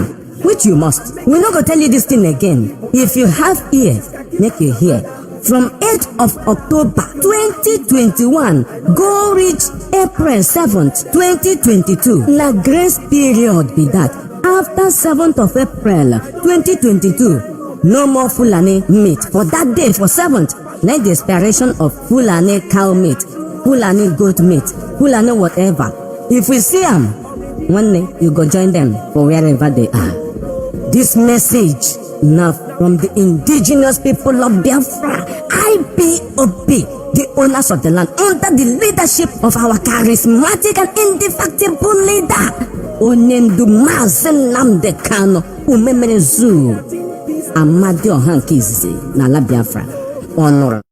which you must. We not go tell you this thing again. If you have ears, make you hear. From 8th of October 2021, go reach April 7th, 2022. Na grace period be that. After 7th of April 2022, no more Fulani meat. For that day, for 7th, like the expiration of Fulani cow meat, Fulani goat meat, Fulani whatever. If we see them, one day you go join them for wherever they are. This message now from the indigenous people of Biafra, IPOB, the owners of the land, under the leadership of our charismatic and indefatigable leader, Onendu Mazi Kano, Umemerezu, Amadio Hankizi, Nala Biafra, honor.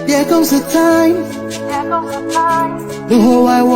Here comes the time. The whole wide world